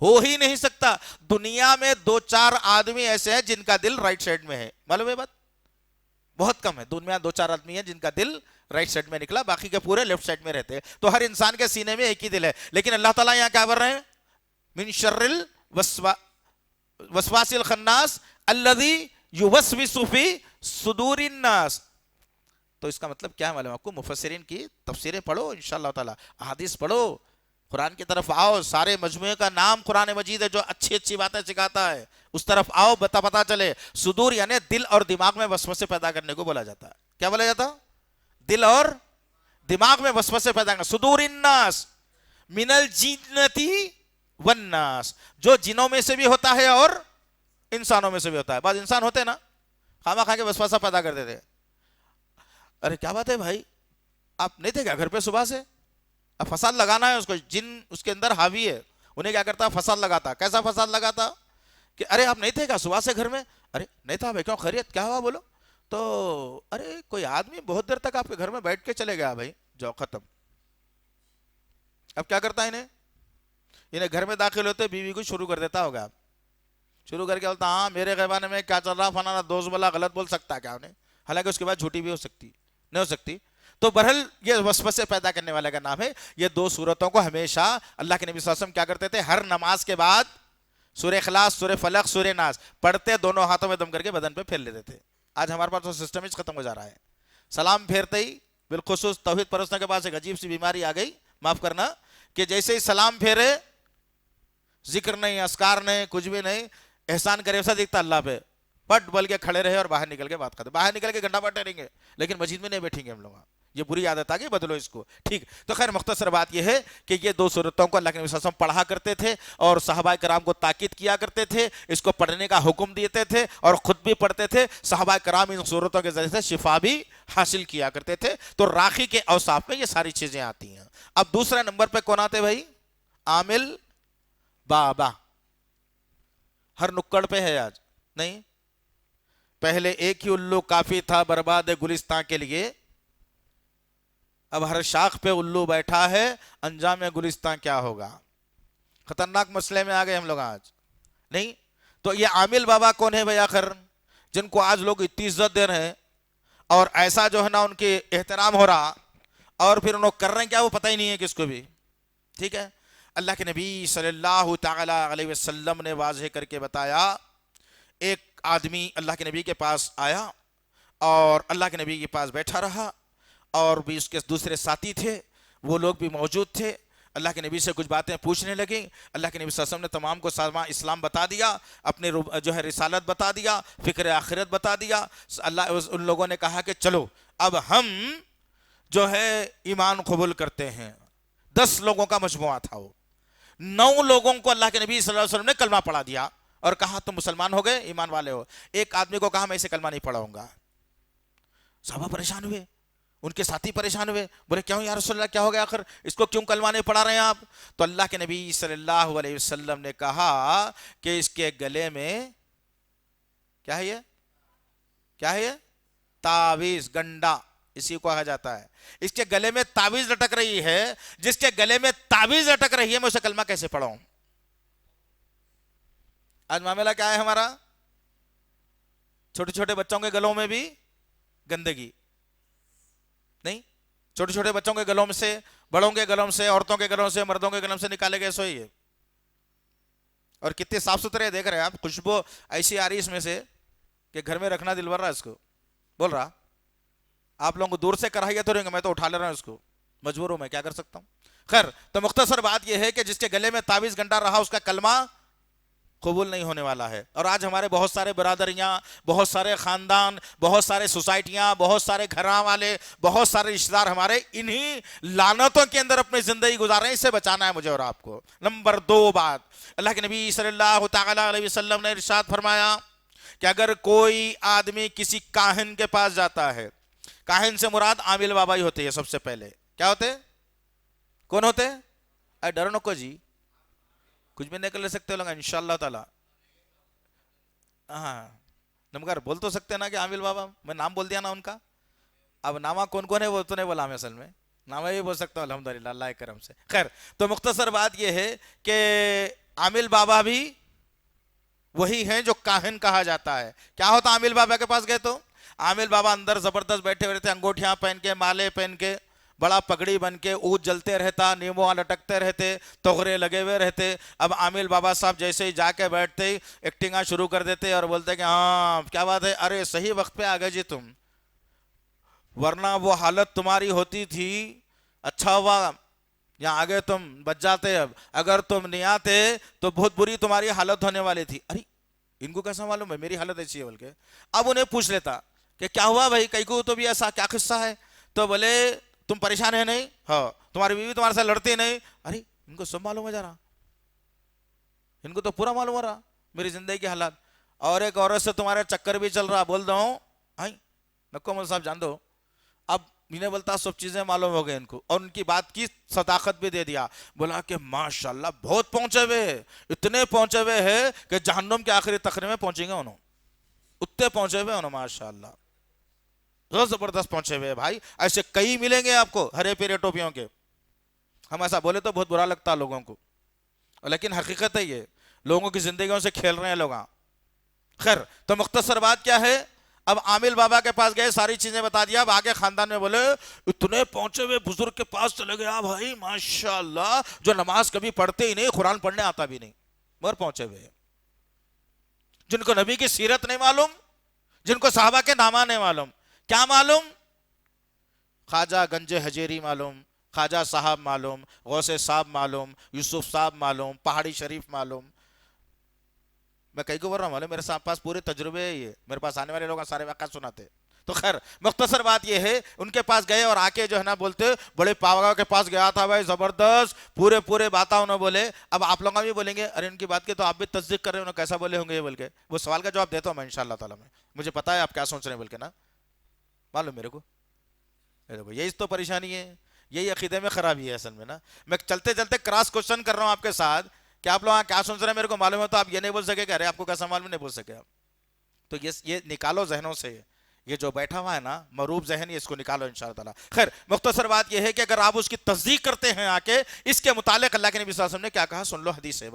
ہو ہی نہیں سکتا. دنیا میں 2-4 آدمی ایسے ہیں جن کا دل رائٹ سائڈ میں ہے، معلوم ہے بات؟ بہت کم ہے. دنیا 2-4 آدمی ہیں جن کا دل رائٹ سائڈ میں نکلا، باقی کے پورے لیفٹ سائڈ میں رہتے ہیں. تو ہر انسان کے سینے میں ایک ہی دل ہے. لیکن اللہ تعالیٰ یہاں کیا بول رہے ہیں؟ من شر الوسواس الخناس الذی یوسوس فی صدور الناس. تو اس کا مطلب کیا ہے معلوم آپ کو؟ مفسرین کی تفسیریں پڑھو انشاءاللہ تعالی، احادیث پڑھو، قرآن کی طرف آؤ. سارے مجموعے کا نام قرآن مجید ہے جو اچھی اچھی باتیں سکھاتا ہے، اس طرف آؤ، پتا چلے. صدور یعنی دل اور دماغ میں وسوسے پیدا کرنے کو بولا جاتا ہے. کیا بولا جاتا؟ دل اور دماغ میں وسوسے پیدا کرنا. صدور الناس من الجنتی والناس، جو جنوں میں سے بھی ہوتا ہے اور انسانوں میں سے بھی ہوتا ہے. بعض انسان ہوتے ہیں نا خامہ کھا کے وسوسہ پیدا کر دیتے. ارے کیا بات ہے بھائی، آپ نہیں تھے کیا گھر پہ صبح سے؟ اب فساد لگانا ہے اس کو، جن اس کے اندر حاوی ہے، انہیں کیا کرتا؟ فساد لگاتا. کیسا فساد لگاتا؟ کہ ارے آپ نہیں تھے کیا صبح سے گھر میں؟ ارے نہیں تھا بھائی. کیوں خیریت کیا ہوا بولو؟ تو ارے کوئی آدمی بہت دیر تک آپ کے گھر میں بیٹھ کے چلے گیا بھائی. جاؤ ختم. اب کیا کرتا ہے انہیں گھر میں داخل ہوتے بیوی کو شروع کر دیتا ہوگا. آپ شروع کر کے بولتا ہاں میرے خیبانے میں کیا چل رہا، فلانا دوست بولا، غلط بول سکتا ہے کیا انہیں؟ حالانکہ اس کے بعد جھوٹی بھی ہو سکتی، نہیں ہو سکتی. تو بہرحال یہ وسوسے پیدا کرنے والے کا نام ہے. یہ دو صورتوں کو ہمیشہ اللہ کے نبی صلی اللہ علیہ وسلم کیا کرتے تھے؟ ہر نماز کے بعد سورہ اخلاص، سورہ فلق، سورہ ناس پڑھتے، دونوں ہاتھوں میں دم کر کے بدن پہ پھیر لیتے تھے. آج ہمارے پاس تو سسٹم ہی ختم ہو جا رہا ہے. سلام پھیرتے ہی بالخصوص توحید پرستوں کے پاس ایک عجیب سی بیماری آ گئی، معاف کرنا، کہ جیسے ہی سلام پھیرے ذکر نہیں، اذکار نہیں، کچھ بھی نہیں، احسان کرے ایسا دیکھتا اللہ پہ، پٹ بل کے کھڑے رہے اور باہر نکل کے بات کرتے. باہر نکل کے گھنٹہ بھر ٹھہریں گے لیکن مسجد میں نہیں بیٹھیں گے ہم لوگ. یہ بری عادت آ گئی، بدلو اس کو. ٹھیک. تو خیر مختصر بات یہ ہے کہ یہ دو صورتوں کو اللہ کے نبی صلی اللہ علیہ وسلم پڑھا کرتے تھے اور صحابہ کرام کو تاکید کیا کرتے تھے، اس کو پڑھنے کا حکم دیتے تھے اور خود بھی پڑھتے تھے. صحابہ کرام ان صورتوں کے ذریعے سے شفا بھی حاصل کیا کرتے تھے. تو راقی کے اوصاف میں یہ ساری چیزیں آتی ہیں. اب دوسرے نمبر پہ کون آتے بھائی؟ عامل بابا. ہر نکڑ پہ ہے آج نہیں. پہلے ایک ہی الو کافی تھا برباد گلستان کے لیے، اب ہر شاخ پہ الو بیٹھا ہے، انجام گلستان کیا ہوگا؟ خطرناک مسئلے میں آ گئے ہم لوگ آج نہیں. تو یہ عامل بابا کون ہے بھائی آخر، جن کو آج لوگ اتنی عزت دے رہے ہیں اور ایسا جو ہے نا ان کے احترام ہو رہا، اور پھر ان لوگ کر رہے ہیں کیا وہ پتہ ہی نہیں ہے کس کو بھی. ٹھیک ہے. اللہ کے نبی صلی اللہ تعالی علیہ وسلم نے واضح کر کے بتایا. ایک آدمی اللہ کے نبی کے پاس آیا اور اللہ کے نبی کے پاس بیٹھا رہا، اور بھی اس کے دوسرے ساتھی تھے، وہ لوگ بھی موجود تھے. اللہ کے نبی سے کچھ باتیں پوچھنے لگیں. اللہ کے نبی صلی اللہ علیہ وسلم نے تمام کو اسلام بتا دیا، اپنے جو ہے رسالت بتا دیا، فکر آخرت بتا دیا. ان لوگوں نے کہا کہ چلو اب ہم جو ہے ایمان قبول کرتے ہیں. 10 لوگوں کا مجموعہ تھا. وہ 9 لوگوں کو اللہ کے نبی صلی اللہ علیہ وسلم نے کلمہ پڑھا دیا اور کہا تم مسلمان ہو گئے، ایمان والے ہو. ایک آدمی کو کہا میں اسے کلمہ نہیں پڑھاؤں گا. صحابہ پریشان ہوئے، ان کے ساتھی پریشان ہوئے، بولے کیوں یا رسول اللہ، کیا ہو گیا آخر، اس کو کیوں کلمہ نہیں پڑھا رہے ہیں آپ؟ تو اللہ کے نبی صلی اللہ علیہ وسلم نے کہا کہ اس کے گلے میں کیا ہے؟ یہ تعویذ، گنڈا اسی کو کہا جاتا ہے. اس کے گلے میں تعویذ لٹک رہی ہے. جس کے گلے میں تعویذ لٹک رہی ہے میں اسے کلمہ کیسے پڑھاؤں؟ آج معاملہ کیا ہے ہمارا؟ چھوٹے چھوٹے بچوں کے گلوں میں بھی گندگی نہیں. چھوٹے چھوٹے بچوں کے گلوں میں سے، بڑوں کے گلوں سے، عورتوں کے گلوں سے، مردوں کے گلوں سے نکالے گئے سوئی ہے. اور کتنے صاف ستھرے دیکھ رہے ہیں آپ، خوشبو ایسی آ رہی اس میں سے کہ گھر میں رکھنا دل بھر رہا اس کو. بول رہا آپ لوگوں کو دور سے کراہیے تو رہیں گے، میں تو اٹھا لے رہا ہوں اس کو، مجبور ہوں، میں کیا کر سکتا ہوں. خیر تو مختصر بات یہ ہے کہ جس کے گلے میں تعویذ گنڈا رہا اس کا کلمہ قبول نہیں ہونے والا ہے. اور آج ہمارے بہت سارے برادریاں، بہت سارے خاندان، بہت سارے سوسائٹیاں، بہت سارے گھراں والے، بہت سارے رشتہ دار ہمارے انہی لعنتوں کے اندر اپنی زندگی گزار رہے ہیں. اس سے بچانا ہے مجھے اور آپ کو. نمبر 2 بات، اللہ کے نبی صلی اللہ تعالی علیہ وسلم نے ارشاد فرمایا کہ اگر کوئی آدمی کسی کاہن کے پاس جاتا ہے، کاہن سے مراد عامل بابا ہی ہوتے ہیں. سب سے پہلے کیا ہوتے؟ کون ہوتے؟ اے ڈرو نکو جی، کچھ بھی نہیں کر لے سکتے لوگ انشاءاللہ تعالی. ہاں نمگر بول تو سکتے نا کہ عامل بابا، میں نام بول دیا نا ان کا. اب نامہ کون کون ہے وہ تو نہیں بولا میں، اصل میں نامہ بھی بول سکتا ہوں الحمدللہ اللہ کے کرم سے. خیر تو مختصر بات یہ ہے کہ عامل بابا بھی وہی ہیں جو کاہن کہا جاتا ہے. کیا ہوتا عامل بابا کے پاس گئے تو؟ عامل بابا اندر زبردست بیٹھے ہوئے تھے، انگوٹھیاں پہن کے، مالے پہن کے، بڑا پگڑی بن کے، اونٹ جلتے رہتا، نیمو لٹکتے رہتے، تغرے لگے ہوئے رہتے. اب عامل بابا صاحب جیسے ہی جا کے بیٹھتے ایکٹنگاں شروع کر دیتے اور بولتے کہ ہاں کیا بات ہے، ارے صحیح وقت پہ آ گئے جی تم، ورنہ وہ حالت تمہاری ہوتی تھی، اچھا ہوا یہاں آگے تم بچ جاتے، اب اگر تم نہیں آتے تو بہت بری تمہاری حالت ہونے والی تھی. ارے ان کو کیسا معلوم ہے میری حالت ایسی ہے بول کے؟ اب انہیں پوچھ لیتا کہ کیا ہوا بھائی، کئی کو تو بھی ایسا کیا قصہ ہے؟ تو بولے تم پریشان ہے نہیں؟ ہاں. تمہاری بیوی تمہارے ساتھ لڑتی نہیں؟ ارے ان کو سب معلوم ہو جا رہا، ان کو تو پورا معلوم ہو رہا میری زندگی کی حالات. اور ایک عورت سے تمہارا چکر بھی چل رہا، بول دو ہاں نکو مول صاحب جان دو. اب انہیں بولتا سب چیزیں معلوم ہو گئے ان کو، اور ان کی بات کی صداقت بھی دے دیا. بولا کہ ماشاءاللہ بہت پہنچے ہوئے، اتنے پہنچے ہوئے ہیں کہ جہنم کے آخری تخرے میں پہنچیں گے انہوں، اتنے پہنچے ہوئے انہوں ماشاءاللہ، بہت زبردست پہنچے ہوئے بھائی. ایسے کئی ملیں گے آپ کو ہرے پیرے ٹوپیوں کے. ہم ایسا بولے تو بہت برا لگتا ہے لوگوں کو، لیکن حقیقت ہے یہ، لوگوں کی زندگیوں سے کھیل رہے ہیں لوگ. خیر تو مختصر بات کیا ہے، اب عامل بابا کے پاس گئے, ساری چیزیں بتا دیا. اب آگے خاندان میں بولے اتنے پہنچے ہوئے بزرگ کے پاس چلے گیا بھائی ماشاءاللہ, جو نماز کبھی پڑھتے ہی نہیں, قرآن پڑھنے آتا بھی نہیں, مگر پہنچے ہوئے, جن کو نبی کی سیرت نہیں معلوم, جن کو صحابہ کے نامہ نہیں معلوم. کیا معلوم؟ خواجہ گنج حجیری معلوم, خواجہ صاحب معلوم, غوث صاحب معلوم, یوسف صاحب معلوم, پہاڑی شریف معلوم. میں کئی کو بول رہا ہوں, میرے پاس پورے تجربے ہے, یہ میرے پاس آنے والے لوگ سارے واقعات سناتے. تو خیر مختصر بات یہ ہے, ان کے پاس گئے اور آ کے جو ہے نا بولتے بڑے پاوگا کے پاس گیا تھا بھائی, زبردست پورے باتیں انہوں بولے. اب آپ لوگ بھی بولیں گے ارے ان کی بات کی تو آپ بھی تصدیق کر رہے ہیں, انہوں کیسا بولے ہوں گے یہ بول کے. وہ سوال کا جواب دیتا ہوں میں انشاءاللہ تعالیٰ میں, مجھے پتا ہے آپ کیا سوچ رہے ہیں بول کے نا, معلوم میرے کو. یہی تو پریشانی ہے, یہی عقیدے میں خرابی ہے اصل میں نا. میں چلتے چلتے کراس کوشچن کر رہا ہوں آپ کے ساتھ کہ آپ لوگ کیا سوچ رہے ہیں میرے کو معلوم ہے, تو آپ یہ نہیں بول سکے کہ ارے آپ کو کیسا معلوم, نہیں بول سکے آپ. تو یہ نکالو ذہنوں سے, یہ جو بیٹھا ہوا ہے نا مروب ذہن, اس کو نکالو انشاءاللہ تعالیٰ. خیر مختصر بات یہ ہے کہ اگر آپ اس کی تصدیق کرتے ہیں آ کے, اس کے متعلق اللہ کے نبی صلی اللہ علیہ وسلم نے کیا کہا سن لو, حدیث ہے,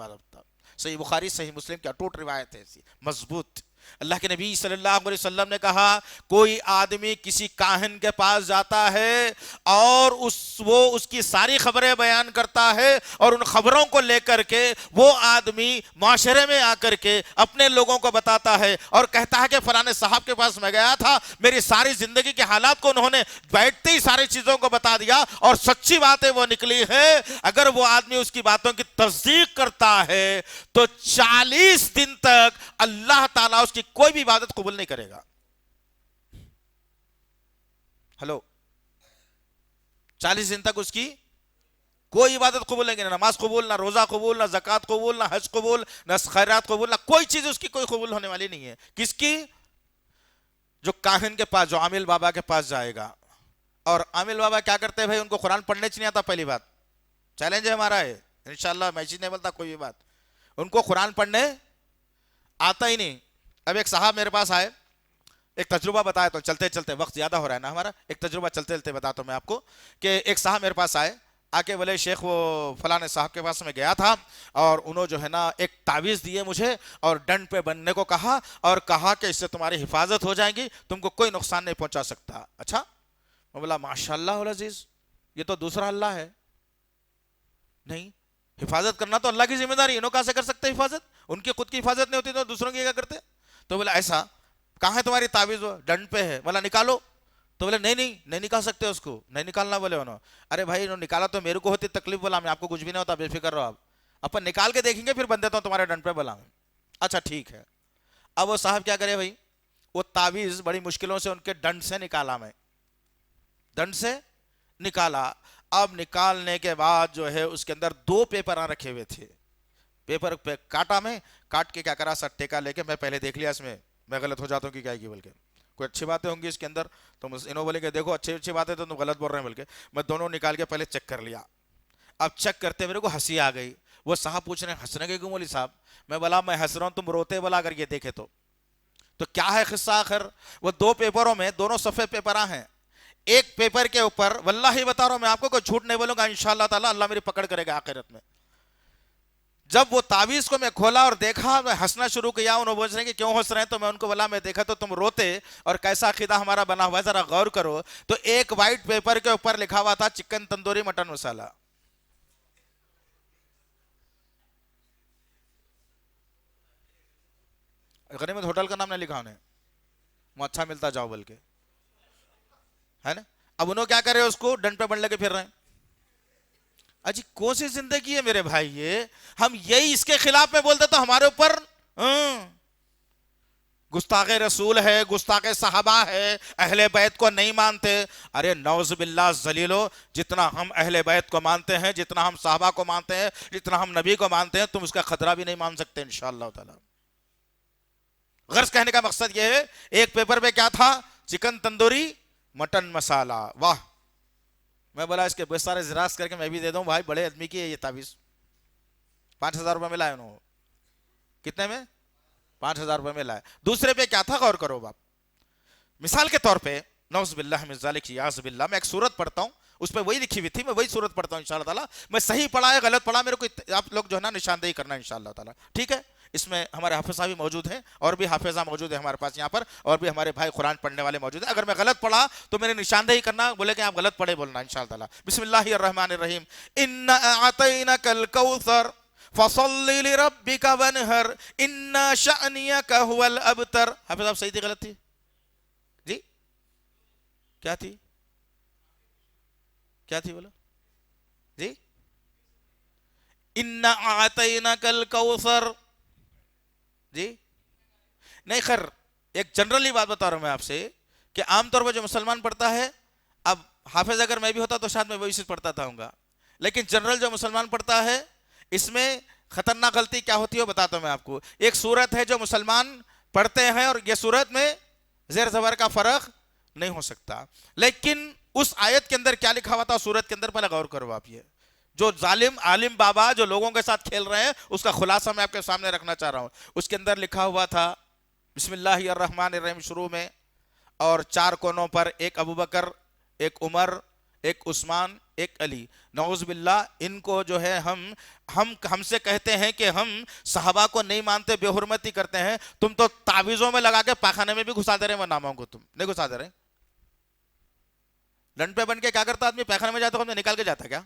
صحیح بخاری صحیح مسلم کی اٹوٹ روایت ہے ایسی مضبوط. اللہ کے نبی صلی اللہ علیہ وسلم نے کہا کوئی آدمی کسی کاہن کے پاس جاتا ہے اور وہ اس کی ساری خبریں بیان کرتا ہے, اور ان خبروں کو لے کر کے وہ آدمی معاشرے میں آ کر کے اپنے لوگوں کو بتاتا ہے اور کہتا ہے کہ فلانے صاحب کے پاس میں گیا تھا, میری ساری زندگی کے حالات کو انہوں نے بیٹھتے ہی ساری چیزوں کو بتا دیا اور سچی باتیں وہ نکلی ہے. اگر وہ آدمی اس کی باتوں کی تصدیق کرتا ہے تو 40 دن تک اللہ تعالیٰ اس کی کوئی بھی عبادت قبول نہیں کرے گا. ہلو, 40 دن تک اس کی کوئی عبادت قبول نہیں, نہ نماز قبول, نہ روزہ قبول, نہ زکوٰۃ قبول, نہ حج قبول, نہ خیرات قبول, نہ کوئی چیز اس کی کوئی قبول ہونے والی نہیں ہے. کس کی؟ جو کاہن کے پاس, جو عامل بابا کے پاس جائے گا. اور عامل بابا کیا کرتے ہیں بھائی, ان کو قرآن پڑھنے نہیں آتا. پہلی بات چیلنج ہے ہمارا ہے انشاءاللہ, میں چیز نہیں بولتا کوئی بھی بات, ان کو قرآن پڑھنے آتا ہی نہیں. اب ایک صاحب میرے پاس آئے, ایک تجربہ بتایا تو چلتے چلتے, وقت زیادہ ہو رہا ہے نا ہمارا, ایک تجربہ چلتے چلتے بتاتا ہوں میں آپ کو کہ ایک صاحب میرے پاس آئے, آ کے بولے شیخ وہ فلانے صاحب کے پاس میں گیا تھا اور انہوں جو ہے نا ایک تعویذ دیے مجھے اور ڈنڈ پہ بننے کو کہا اور کہا کہ اس سے تمہاری حفاظت ہو جائے گی, تم کو کوئی نقصان نہیں پہنچا سکتا. اچھا, میں بولا ماشاءاللہ العزیز, یہ تو دوسرا اللہ ہے. نہیں, حفاظت کرنا تو اللہ کی ذمہ داری, انہوں کہاں سے کر سکتے حفاظت, ان کی خود کی حفاظت نہیں ہوتی تو دوسروں کی کیا کرتے. تو بولا ایسا, کہاں ہے تمہاری تعویذ, وہ ڈنڈ پہ ہے. بولا نکالو. تو بولے نہیں نکال سکتے اس کو, نہیں نکالنا. بولے انہوں, ارے بھائی انہوں نکالا تو میرے کو ہوتی تکلیف. بولا میں آپ کو کچھ بھی نہیں ہوتا, بے فکر رہو آپ, اپن نکال کے دیکھیں گے پھر بن دیتا ہوں تمہارے ڈنڈ پہ. بولا اچھا ٹھیک ہے. اب وہ صاحب کیا کرے بھائی, وہ تعویذ بڑی مشکلوں سے ان کے ڈنڈ سے نکالا, میں ڈنڈ سے نکالا. اب نکالنے کے بعد جو ہے اس کے اندر 2 پیپر رکھے ہوئے تھے. پیپر پہ کاٹا, میں کاٹ کے کیا کرا, سٹے کا لے کے میں پہلے دیکھ لیا اس میں غلط ہو جاتا ہوں کہ کیا کی, بول کے کوئی اچھی باتیں ہوں گی اس کے اندر تو انہوں بولے کہ دیکھو اچھی باتیں تو تم غلط بول رہے ہیں, بول کے میں دونوں نکال کے پہلے چیک کر لیا. اب چیک کرتے میرے کو ہنسی آ گئی. وہ صاحب پوچھ رہے ہیں ہنسنے کے کیوں مولوی صاحب. میں بولا میں ہنس رہا ہوں, تم روتے. بولا اگر یہ دیکھے تو کیا ہے قصہ آخر. وہ 2 پیپروں میں دونوں صفحے پیپر ہیں, ایک پیپر کے اوپر واللہ بتا رہا ہوں میں آپ کو, کوئی جھوٹ نہیں بولوں گا انشاءاللہ تعالی, اللہ میری پکڑ کرے گا آخرت میں. جب وہ تعویذ کو میں کھولا اور دیکھا, میں ہنسنا شروع کیا. انہوں پوچھ رہے ہیں کہ کیوں ہنس رہے ہیں, تو میں ان کو بولا میں دیکھا تو تم روتے, اور کیسا عقیدہ ہمارا بنا ہوا ہے ذرا غور کرو. تو ایک وائٹ پیپر کے اوپر لکھا ہوا تھا چکن تندوری مٹن مسالہ. غنیمت ہوٹل کا نام نہیں لکھا انہیں, وہ اچھا ملتا جاؤ بول کے, ہے نا. اب انہوں کیا کر رہے ہیں, اس کو ڈنڈ پہ بن لگے پھر رہے ہیں. اجی کون سی زندگی ہے میرے بھائی یہ, ہم یہی اس کے خلاف میں بولتے تو ہمارے اوپر گستاخ رسول ہے, گستاخ صحابہ ہے, اہل بیت کو نہیں مانتے. ارے نعوذ باللہ ذلیلو, جتنا ہم اہل بیت کو مانتے ہیں, جتنا ہم صحابہ کو مانتے ہیں, جتنا ہم نبی کو مانتے ہیں, تم اس کا خطرہ بھی نہیں مان سکتے انشاءاللہ تعالی. غرض کہنے کا مقصد یہ ہے, ایک پیپر پہ کیا تھا, چکن تندوری مٹن مسالہ. واہ, میں بولا اس کے بہت سارے زراعت کر کے میں بھی دے دوں بھائی, بڑے آدمی کی ہے یہ تعویذ. 5,000 روپے میں لائے انہوں, کتنے میں, 5,000 روپے میں لائے. دوسرے پہ کیا تھا غور کرو باپ. مثال کے طور پہ نعوذ باللہ من ذالک یعوذ باللہ, میں ایک سورت پڑھتا ہوں, اس پہ وہی لکھی ہوئی تھی, میں وہی سورت پڑھتا ہوں انشاءاللہ تعالیٰ. میں صحیح پڑھا ہے غلط پڑھا, میرے کو آپ لوگ جو ہے نا نشاندہی کرنا انشاءاللہ تعالیٰ, ٹھیک ہے. اس میں ہمارے حافظ صاحب بھی موجود ہیں اور بھی حافظہ موجود ہے ہمارے پاس یہاں پر، اور بھی ہمارے بھائی قرآن پڑھنے والے موجود ہیں. اگر میں غلط پڑھا تو میرے نشاندہی کرنا، بولے کہ آپ غلط پڑھے بولنا انشاءاللہ تعالی. بسم اللہ الرحمن الرحیم. انا اعطیناک الکوثر فصل لربک وانہر ان شأنک هو الابتر. حافظ صاحب صحیح تھی غلط تھی؟ جی کیا تھی؟ کیا تھی بولو جی؟ انا اعطیناک الکوثر. جی نہیں خیر، ایک جنرلی بات بتا رہا ہوں میں آپ سے کہ عام طور پر جو مسلمان پڑھتا ہے، اب حافظ اگر میں بھی ہوتا تو شاید میں وہی چیز پڑھتا تھا ہوں گا، لیکن جنرل جو مسلمان پڑھتا ہے اس میں خطرناک غلطی کیا ہوتی ہے بتاتا ہوں میں آپ کو. ایک صورت ہے جو مسلمان پڑھتے ہیں اور یہ صورت میں زیر زبر کا فرق نہیں ہو سکتا، لیکن اس آیت کے اندر کیا لکھا ہوا تھا صورت کے اندر پہلے غور کرو آپ. یہ جو ظالم عالم بابا جو لوگوں کے ساتھ کھیل رہے ہیں اس کا خلاصہ میں آپ کے سامنے رکھنا چاہ رہا ہوں. اس کے اندر لکھا ہوا تھا بسم اللہ الرحمن الرحیم شروع میں، اور چار کونوں پر ایک ابو بکر، ایک عمر، ایک عثمان، ایک علی. نعوذ باللہ ان کو جو ہے ہم سے کہتے ہیں کہ ہم صحابہ کو نہیں مانتے، بے حرمتی کرتے ہیں. تم تو تعویذوں میں لگا کے پاخانے میں بھی گھسا دے رہے ہیں وہ ناموں کو. تم نہیں گھسا دے رہے؟ لنڈ پہ بن کے کیا کرتا آدمی؟ پاخانے میں جاتا ہوں نکال کے جاتا کیا؟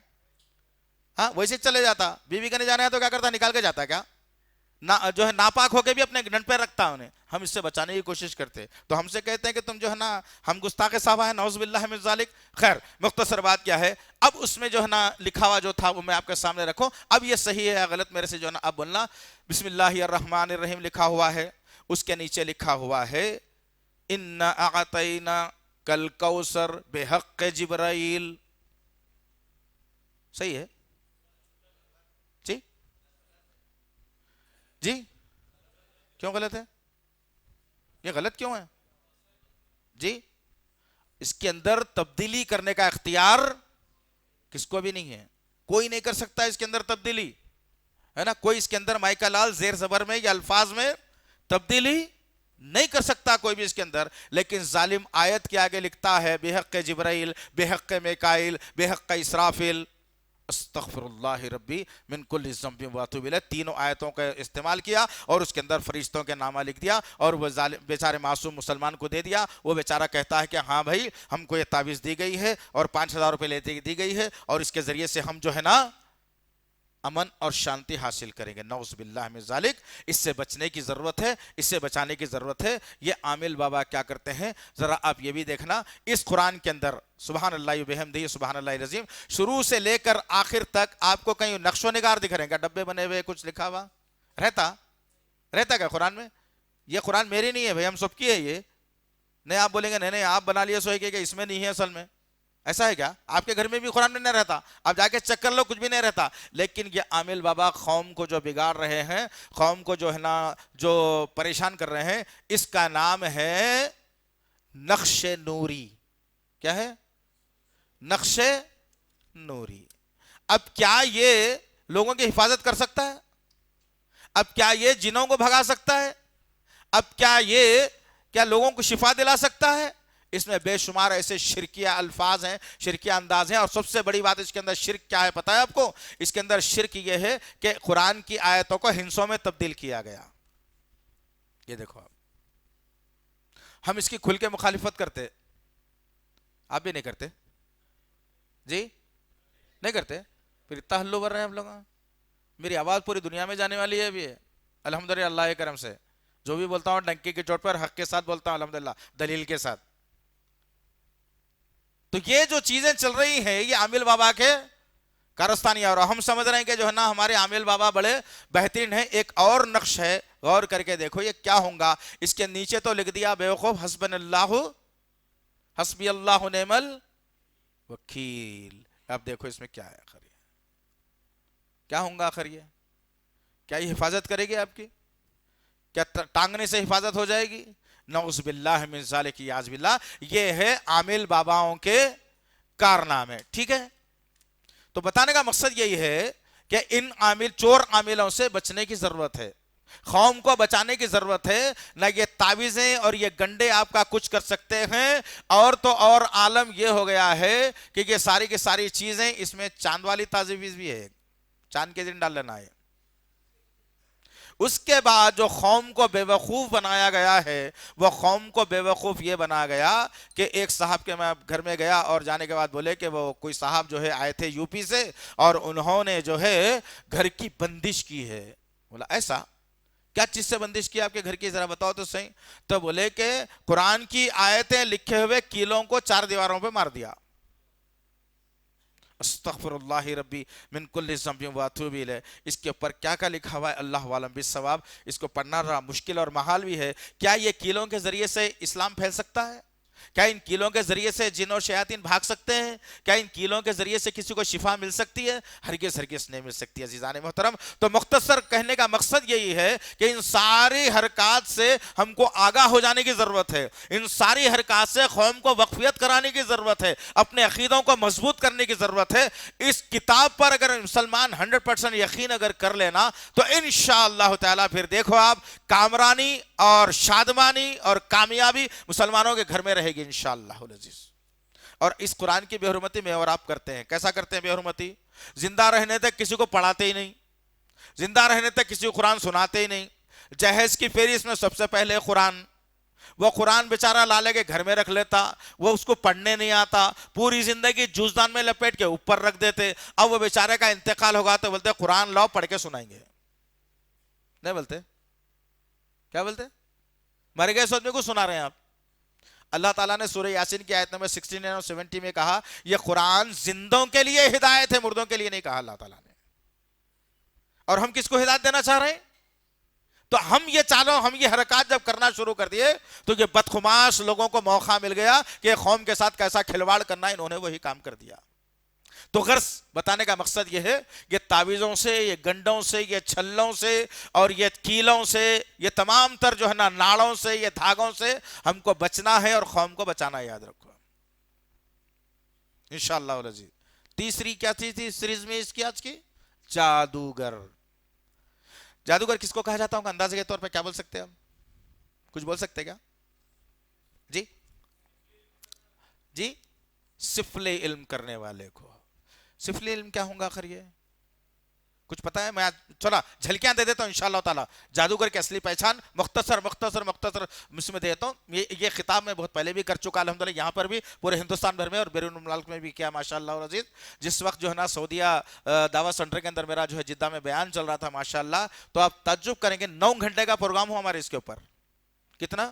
ہاں ویسے چلے جاتا. بیوی کا نہیں جانا ہے تو کیا کرتا؟ نکال کے جاتا کیا؟ جو ہے ناپاک ہو کے بھی اپنے ڈنڈ پہ رکھتا انہیں. ہم اس سے بچانے کی کوشش کرتے تو ہم سے کہتے ہیں کہ تم جو ہے نا ہم گستاخ صحابہ ہیں، نعوذ باللہ من ذالک. خیر مختصر بات کیا ہے، اب اس میں جو ہے نا لکھا ہوا جو تھا وہ میں آپ کے سامنے رکھوں. اب یہ صحیح ہے یا غلط میرے سے جو ہے نا اب بولنا. بسم اللہ الرحمن الرحیم لکھا ہوا ہے، اس کے نیچے لکھا ہوا ہے انا اعطیناک الکوثر بحق جبرائیل. صحیح ہے جی؟ جی کیوں غلط ہے؟ یہ غلط کیوں ہے جی؟ اس کے اندر تبدیلی کرنے کا اختیار کس کو بھی نہیں ہے، کوئی نہیں کر سکتا اس کے اندر تبدیلی، ہے نا. کوئی اس کے اندر مائکا لال زیر زبر میں یا الفاظ میں تبدیلی نہیں کر سکتا کوئی بھی اس کے اندر. لیکن ظالم آیت کے آگے لکھتا ہے بحق جبرائیل، بحق میکائیل، بحق اسرافیل. استغفر اللہ ربی من کل ذنب واتوب الیہ. تینوں آیتوں کا استعمال کیا اور اس کے اندر فرشتوں کے نامہ لکھ دیا اور وہ بیچارے معصوم مسلمان کو دے دیا. وہ بیچارہ کہتا ہے کہ ہاں بھائی ہم کو یہ تعویذ دی گئی ہے اور 5,000 روپے لیتے دی گئی ہے اور اس کے ذریعے سے ہم جو ہے نا امن اور شانتی حاصل کریں گے. نعوذ باللہ من ذالک. اس سے بچنے کی ضرورت ہے، اس سے بچانے کی ضرورت ہے. یہ عامل بابا کیا کرتے ہیں ذرا آپ یہ بھی دیکھنا. اس قرآن کے اندر سبحان اللہ بحمدہ سبحان اللہ العظیم شروع سے لے کر آخر تک آپ کو کہیں نقش و نگار دکھ رہے ہیں کیا؟ ڈبے بنے ہوئے کچھ لکھا ہوا رہتا کیا قرآن میں؟ یہ قرآن میری نہیں ہے بھائی، ہم سب کی ہے یہ. نہیں آپ بولیں گے نہیں آپ بنا لیے سوئے کہ اس میں نہیں ہے اصل میں. ایسا ہے کیا؟ آپ کے گھر میں بھی قرآن میں نہیں رہتا، آپ جا کے چیک کر لو کچھ بھی نہیں رہتا. لیکن یہ عامل بابا قوم کو جو بگاڑ رہے ہیں، قوم کو جو ہے نا جو پریشان کر رہے ہیں، اس کا نام ہے نقش نوری. کیا ہے؟ نقش نوری. اب کیا یہ لوگوں کی حفاظت کر سکتا ہے؟ اب کیا یہ جنوں کو بھگا سکتا ہے؟ اب کیا لوگوں کو شفا دلا سکتا ہے؟ اس میں بے شمار ایسے شرکیہ الفاظ ہیں، شرکیہ انداز ہیں. اور سب سے بڑی بات اس کے اندر شرک کیا ہے پتہ ہے آپ کو؟ اس کے اندر شرک یہ ہے کہ قرآن کی آیتوں کو ہندسوں میں تبدیل کیا گیا. یہ دیکھو آپ، ہم اس کی کھل کے مخالفت کرتے، آپ بھی نہیں کرتے جی؟ نہیں کرتے؟ پھر اتنا ہلو بھر رہے ہیں ہم لوگ. میری آواز پوری دنیا میں جانے والی ہے ابھی الحمدللہ اللہ کے کرم سے. جو بھی بولتا ہوں ڈنکی کی چوٹ پر حق کے ساتھ بولتا ہوں الحمدللہ، دلیل کے ساتھ. تو یہ جو چیزیں چل رہی ہیں یہ عامل بابا کے کارستانی، اور ہم سمجھ رہے ہیں کہ جو ہے نا ہمارے عامل بابا بڑے بہترین ہیں. ایک اور نقش ہے، غور کر کے دیکھو یہ کیا ہوگا. اس کے نیچے تو لکھ دیا بیوقوف حسبنا اللہ حسبی اللہ نعم الوکیل. اب دیکھو اس میں کیا ہے آخر، یہ کیا ہوگا آخر؟ یہ کیا یہ حفاظت کرے گی آپ کی؟ کیا ٹانگنے سے حفاظت ہو جائے گی؟ نعوذ باللہ من ذالک یعوذ باللہ. یہ ہے عامل باباؤں کے کارنامے. ٹھیک ہے، تو بتانے کا مقصد یہی ہے کہ ان چور عاملوں سے بچنے کی ضرورت ہے، قوم کو بچانے کی ضرورت ہے. نہ یہ تعویذیں اور یہ گنڈے آپ کا کچھ کر سکتے ہیں. اور تو اور عالم یہ ہو گیا ہے کہ یہ ساری کی ساری چیزیں، اس میں چاند والی تعویذ بھی ہے، چاند کے دن ڈال لینا ہے. اس کے بعد جو قوم کو بے وقوف بنایا گیا ہے، وہ قوم کو بے وقوف یہ بنایا گیا کہ ایک صاحب کے میں گھر میں گیا اور جانے کے بعد بولے کہ وہ کوئی صاحب جو ہے آئے تھے یو پی سے اور انہوں نے جو ہے گھر کی بندش کی ہے۔ بولا ایسا کیا چیز سے بندش کی آپ کے گھر کی، ذرا بتاؤ تو صحیح۔ تو بولے کہ قرآن کی آیتیں لکھے ہوئے کیلوں کو 4 دیواروں پہ مار دیا۔ استغفر اللہ ربی من کل ذنب واتوب الیہ۔ اس کے اوپر کیا کیا لکھا ہوا ہے اللہ عالم بالصواب، اس کو پڑھنا رہا مشکل اور محال بھی ہے۔ کیا یہ کیلوں کے ذریعے سے اسلام پھیل سکتا ہے؟ کیا ان کیلوں کے ذریعے سے جن اور شیاطین بھاگ سکتے ہیں؟ کیا ان کیلوں کے ذریعے سے کسی کو شفا مل سکتی ہے؟ ہرگز ہرگز نہیں مل سکتی عزیزان محترم۔ تو مختصر کہنے کا مقصد یہی ہے کہ ان ساری حرکات سے ہم کو آگاہ ہو جانے کی ضرورت ہے، ان ساری حرکات سے قوم کو وقفیت کرانے کی ضرورت ہے، اپنے عقیدوں کو مضبوط کرنے کی ضرورت ہے۔ اس کتاب پر اگر مسلمان 100% یقین اگر کر لینا تو انشاءاللہ تعالیٰ پھر دیکھو آپ کامرانی اور شادمانی اور کامیابی مسلمانوں کے گھر میں رہے گی انشاءاللہ العزیز۔ اور اس قرآن کی بے حرمتی میں اور آپ کرتے ہیں، کیسا کرتے ہیں بے حرمتی؟ زندہ رہنے تک کسی کو پڑھاتے ہی نہیں، زندہ رہنے تک کسی کو قرآن سناتے ہی نہیں۔ جہیز کی فہرست میں سب سے پہلے قرآن، وہ قرآن بیچارہ لالے کے گھر میں رکھ لیتا، وہ اس کو پڑھنے نہیں آتا، پوری زندگی جوزدان میں لپیٹ کے اوپر رکھ دیتے۔ اب وہ بیچارے کا انتقال ہوگا تو بولتے قرآن لاؤ پڑھ کے سنائیں گے، نہیں بولتے؟ کیا بولتے؟ مر گئے سوچ میں کو سنا رہے ہیں آپ۔ اللہ تعالیٰ نے سورہ یاسین کی آیت نمبر 69 اور 70 میں کہا یہ قرآن زندوں کے لیے ہدایت ہے، مردوں کے لیے نہیں کہا اللہ تعالیٰ نے۔ اور ہم کس کو ہدایت دینا چاہ رہے ہیں؟ تو ہم یہ حرکات جب کرنا شروع کر دیے تو یہ بدخماش لوگوں کو موقع مل گیا کہ قوم کے ساتھ کیسا کھلواڑ کرنا ہے، انہوں نے وہی کام کر دیا۔ تو غرض بتانے کا مقصد یہ ہے کہ تعویذوں سے، یہ گنڈوں سے، یہ چھلوں سے اور یہ کیلوں سے، یہ تمام تر جو ہے نا ناڑوں سے، یہ دھاگوں سے ہم کو بچنا ہے اور قوم کو بچانا ہے، یاد رکھو انشاءاللہ العزیز۔ تیسری کیا چیز تھی سیریز میں اس کی آج کی؟ جادوگر۔ جادوگر کس کو کہا جاتا ہوں اندازے کے طور پہ کیا بول سکتے ہیں ہم؟ کچھ بول سکتے کیا؟ جی جی سفلے علم کرنے والے کو۔ سفلی علم کیا ہوں گا آخر؟ یہ کچھ پتا ہے؟ میں چلا جھلکیاں دے دیتا ہوں انشاءاللہ تعالی۔ جادوگر کی اصلی پہچان مختصر اس میں دیتا ہوں۔ یہ خطاب میں بہت پہلے بھی کر چکا الحمدللہ، یہاں پر بھی پورے ہندوستان بھر میں اور بیرون ملک میں بھی کیا ماشاءاللہ العزیز۔ جس وقت جو ہے نا سعودیہ دعوت سینٹر کے اندر میرا جو ہے جدہ میں بیان چل رہا تھا ماشاءاللہ، تو آپ تعجب کریں گے 9 گھنٹے کا پروگرام ہوا ہمارے اس کے اوپر۔ کتنا؟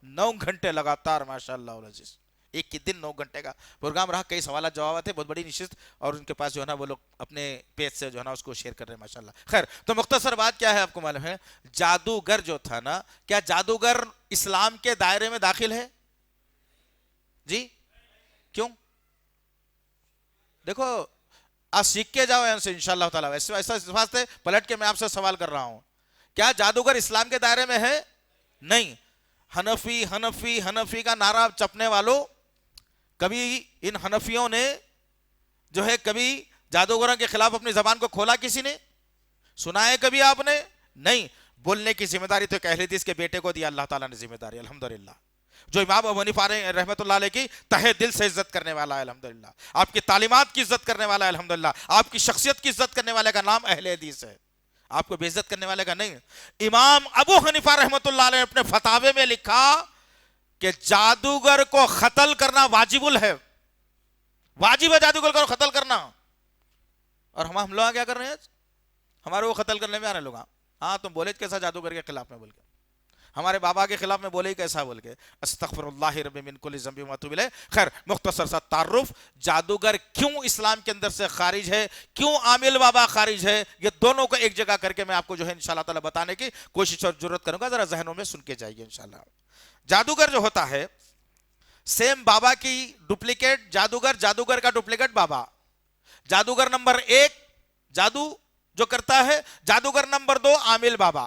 9 گھنٹے لگاتار ماشاءاللہ العزیز، ایک ہی دن 9 گھنٹے کا پروگرام رہا۔ کئی سوالات جوابات تھے، بہت بڑی نشست، اور ان کے پاس جو ہے نا وہ لوگ اپنے پیج سے جو ہے نا اس کو شیئر کر رہے ہیں ماشاءاللہ۔ خیر، تو مختصر بات کیا ہے آپ کو معلوم ہے؟ جادوگر جو تھا نا، کیا جادوگر اسلام کے دائرے میں داخل ہے؟ جی کیوں؟ دیکھو آپ سیکھ کے جاؤ یہاں سے انشاءاللہ تعالیٰ۔ ایسا واسطے پلٹ کے میں آپ سے سوال کر رہا ہوں، کیا جادوگر اسلام کے دائرے میں ہے؟ نہیں۔ حنفی حنفی حنفی کا نعرہ چپنے والوں، کبھی ان حنفیوں نے جو ہے کبھی جادوگروں کے خلاف اپنی زبان کو کھولا؟ کسی نے سنا ہے کبھی آپ نے؟ نہیں۔ بولنے کی ذمہ داری تو ایک اہل حدیث کے بیٹے کو دیا اللہ تعالیٰ نے ذمہ داری الحمدللہ، جو امام ابو حنیفہ رحمۃ اللہ علیہ کی تہہ دل سے عزت کرنے والا ہے الحمدللہ، آپ کی تعلیمات کی عزت کرنے والا ہے الحمدللہ، آپ کی شخصیت کی عزت کرنے والے کا نام اہل حدیث ہے، آپ کو بے عزت کرنے والے کا نہیں۔ امام ابو حنیفہ رحمۃ اللہ علیہ نے اپنے فتاوے میں لکھا کہ جادوگر کو قتل کرنا واجب ہے، واجب ہے جادوگر کو قتل کرنا۔ اور ہم لوگ کیا کر رہے ہیں؟ ہمارے وہ قتل کرنے میں آ رہے لوگ۔ ہاں تم بولے کیسا جادوگر کے خلاف میں بول کے، ہمارے بابا کے خلاف میں بولے ہی کیسا بول کے، استغفر اللہ رب من کل ذنب واتوب الیہ۔ خیر، مختصر سا تعارف، جادوگر کیوں اسلام کے اندر سے خارج ہے، کیوں عامل بابا خارج ہے، یہ دونوں کو ایک جگہ کر کے میں آپ کو جو ہے انشاءاللہ تعالی بتانے کی کوشش اور جرات کروں گا، ذرا ذہنوں میں سن کے جائیے انشاءاللہ۔ جادوگر جو ہوتا ہے سیم بابا کی ڈپلیکیٹ جادوگر، جادوگر کا ڈپلیکیٹ بابا۔ جادوگر نمبر 1 جادو جو کرتا ہے، جادوگر نمبر 2 عامل بابا۔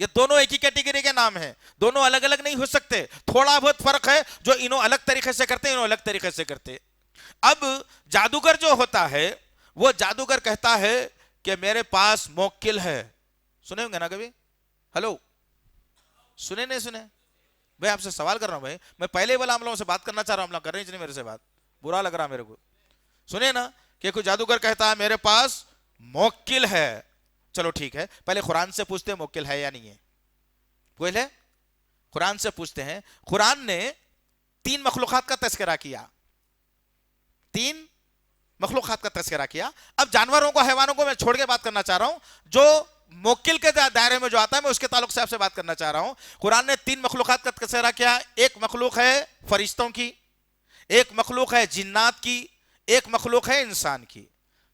یہ دونوں ایک ہی کیٹیگری کے نام ہیں، دونوں الگ الگ نہیں ہو سکتے، تھوڑا بہت فرق ہے، جو انہوں الگ طریقے سے کرتے ہیں، انہوں الگ طریقے سے کرتے۔ اب جادوگر جو ہوتا ہے وہ جادوگر کہتا ہے کہ میرے پاس موکل ہے، سنے ہوں گے نا کبھی؟ ہلو سنے نہیں سنے؟ بھائی آپ سے سوال کر رہا ہوں، بھائی میں پہلے والا ہم لوگوں سے بات کرنا چاہ رہا ہوں، ہم لوگ کر رہے ہیں میرے سے بات، برا لگ رہا میرے کو۔ سنے نا کہ کوئی جادوگر کہتا ہے میرے پاس موکل ہے، چلو ٹھیک ہے، پہلے قرآن سے پوچھتے ہیں موکل ہے یا نہیں ہے. پہلے قرآن سے پوچھتے ہیں. قرآن نے 3 مخلوقات کا تذکرہ کیا، 3 مخلوقات کا تذکرہ کیا. اب جانوروں کو، حیوانوں کو میں چھوڑ کے بات کرنا چاہ رہا ہوں، جو موکل کے دائرے میں جو آتا ہے میں اس کے تعلق سے آپ سے بات کرنا چاہ رہا ہوں. قرآن نے 3 مخلوقات کا تذکرہ کیا. ایک مخلوق ہے فرشتوں کی، ایک مخلوق ہے جنات کی، ایک مخلوق ہے انسان کی.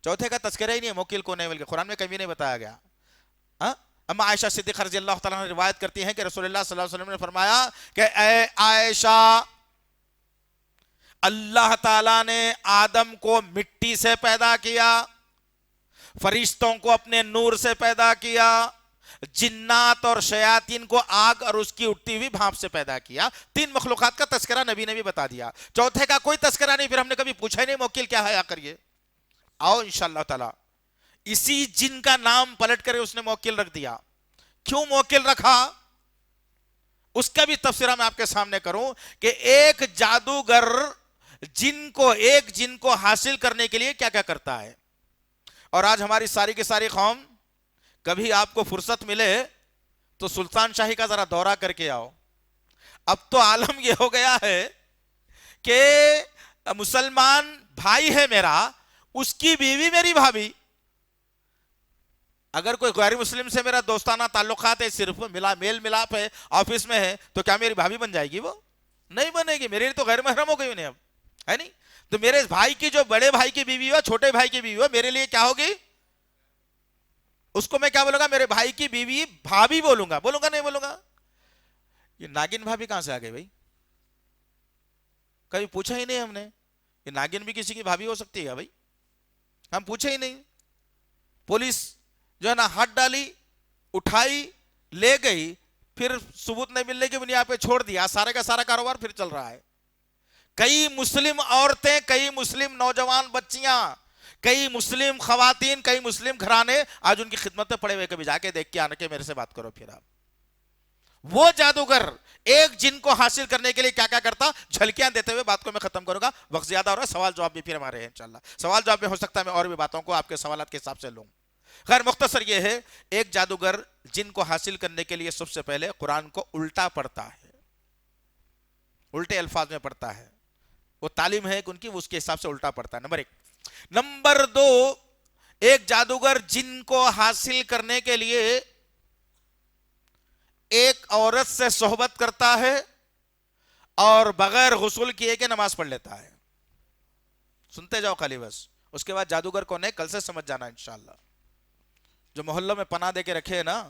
چوتھے کا تذکرہ ہی نہیں ہے، موکل کو نہیں، بلکہ قرآن میں کبھی نہیں بتایا گیا. اما عائشہ صدیقہ رضی اللہ تعالیٰ عنہ روایت کرتی ہیں کہ رسول اللہ صلی اللہ علیہ وسلم نے فرمایا کہ اے عائشہ، اللہ تعالیٰ نے آدم کو مٹی سے پیدا کیا، فرشتوں کو اپنے نور سے پیدا کیا، جنات اور شیاطین کو آگ اور اس کی اٹھتی ہوئی بھاپ سے پیدا کیا. 3 مخلوقات کا تذکرہ نبی نے بھی بتا دیا. چوتھے کا کوئی تذکرہ نہیں. پھر ہم نے کبھی پوچھا ہی نہیں موکل کیا ہے، آ کریے آؤ انشاءاللہ تعالی. اسی جن کا نام پلٹ کر اس نے موکل رکھ دیا. کیوں موکل رکھا اس کا بھی تفسیرہ میں آپ کے سامنے کروں کہ ایک جادوگر ایک جن کو حاصل کرنے کے لیے کیا کیا کرتا ہے. اور آج ہماری ساری کی ساری قوم، کبھی آپ کو فرصت ملے تو سلطان شاہی کا ذرا دورہ کر کے آؤ. اب تو عالم یہ ہو گیا ہے کہ مسلمان بھائی ہے میرا، اس کی بیوی میری بھابھی. اگر کوئی غیر مسلم سے میرا دوستانہ تعلقات ہے، صرف میل ملاپ ہے، آفس میں ہے، تو کیا میری بھابھی بن جائے گی؟ وہ نہیں بنے گی. میرے لیے تو غیر محرم ہو گئی انہیں، اب ہے نہیں. تو میرے بھائی کی جو بڑے بھائی کی بیوی ہو، چھوٹے بھائی کی بیوی ہو، میرے لیے کیا ہوگی؟ اس کو میں کیا بولوں گا؟ میرے بھائی کی بیوی بھابھی بولوں گا. بولوں گا نہیں بولوں گا؟ یہ ناگن بھابھی کہاں سے آ گئی بھائی؟ کبھی پوچھا ہی نہیں ہم نے. یہ ناگن بھی کسی کی بھابھی ہو سکتی ہے بھائی؟ ہم پوچھے ہی نہیں. پولیس جو ہے نا ہاتھ ڈالی، اٹھائی، لے گئی، پھر ثبوت نہیں ملنے کی بنیاد پہ چھوڑ دیا. سارے کا سارا کاروبار پھر چل رہا ہے. کئی مسلم عورتیں، کئی مسلم نوجوان بچیاں، کئی مسلم خواتین، کئی مسلم گھرانے آج ان کی خدمت میں پڑے ہوئے. کبھی جا کے دیکھ کے آنے کے میرے سے بات کرو. پھر آپ وہ جادوگر ایک جن کو حاصل کرنے کے لیے کیا کیا کرتا، جھلکیاں دیتے ہوئے بات کو میں ختم کروں گا. وقت زیادہ ہو رہا ہے، سوال جواب بھی پھر ہمارے ہیں انشاءاللہ. سوال جواب میں ہو سکتا ہے میں اور بھی باتوں کو آپ کے سوالات کے حساب سے لوں. خیر مختصر یہ ہے، ایک جادوگر جن کو حاصل کرنے کے لیے سب سے پہلے قرآن کو الٹا پڑھتا ہے، الٹے الفاظ میں پڑھتا ہے. وہ تعلیم ہے ان کی، وہ اس کے حساب سے الٹا پڑھتا ہے. نمبر 1. نمبر 2، ایک جادوگر جن کو حاصل کرنے کے لیے ایک عورت سے صحبت کرتا ہے اور بغیر غسل کیے کہ نماز پڑھ لیتا ہے. سنتے جاؤ خالی بس. اس کے بعد جادوگر کون ہے کل سے سمجھ جانا انشاءاللہ. جو محلوں میں پناہ دے کے رکھے ہیں نا،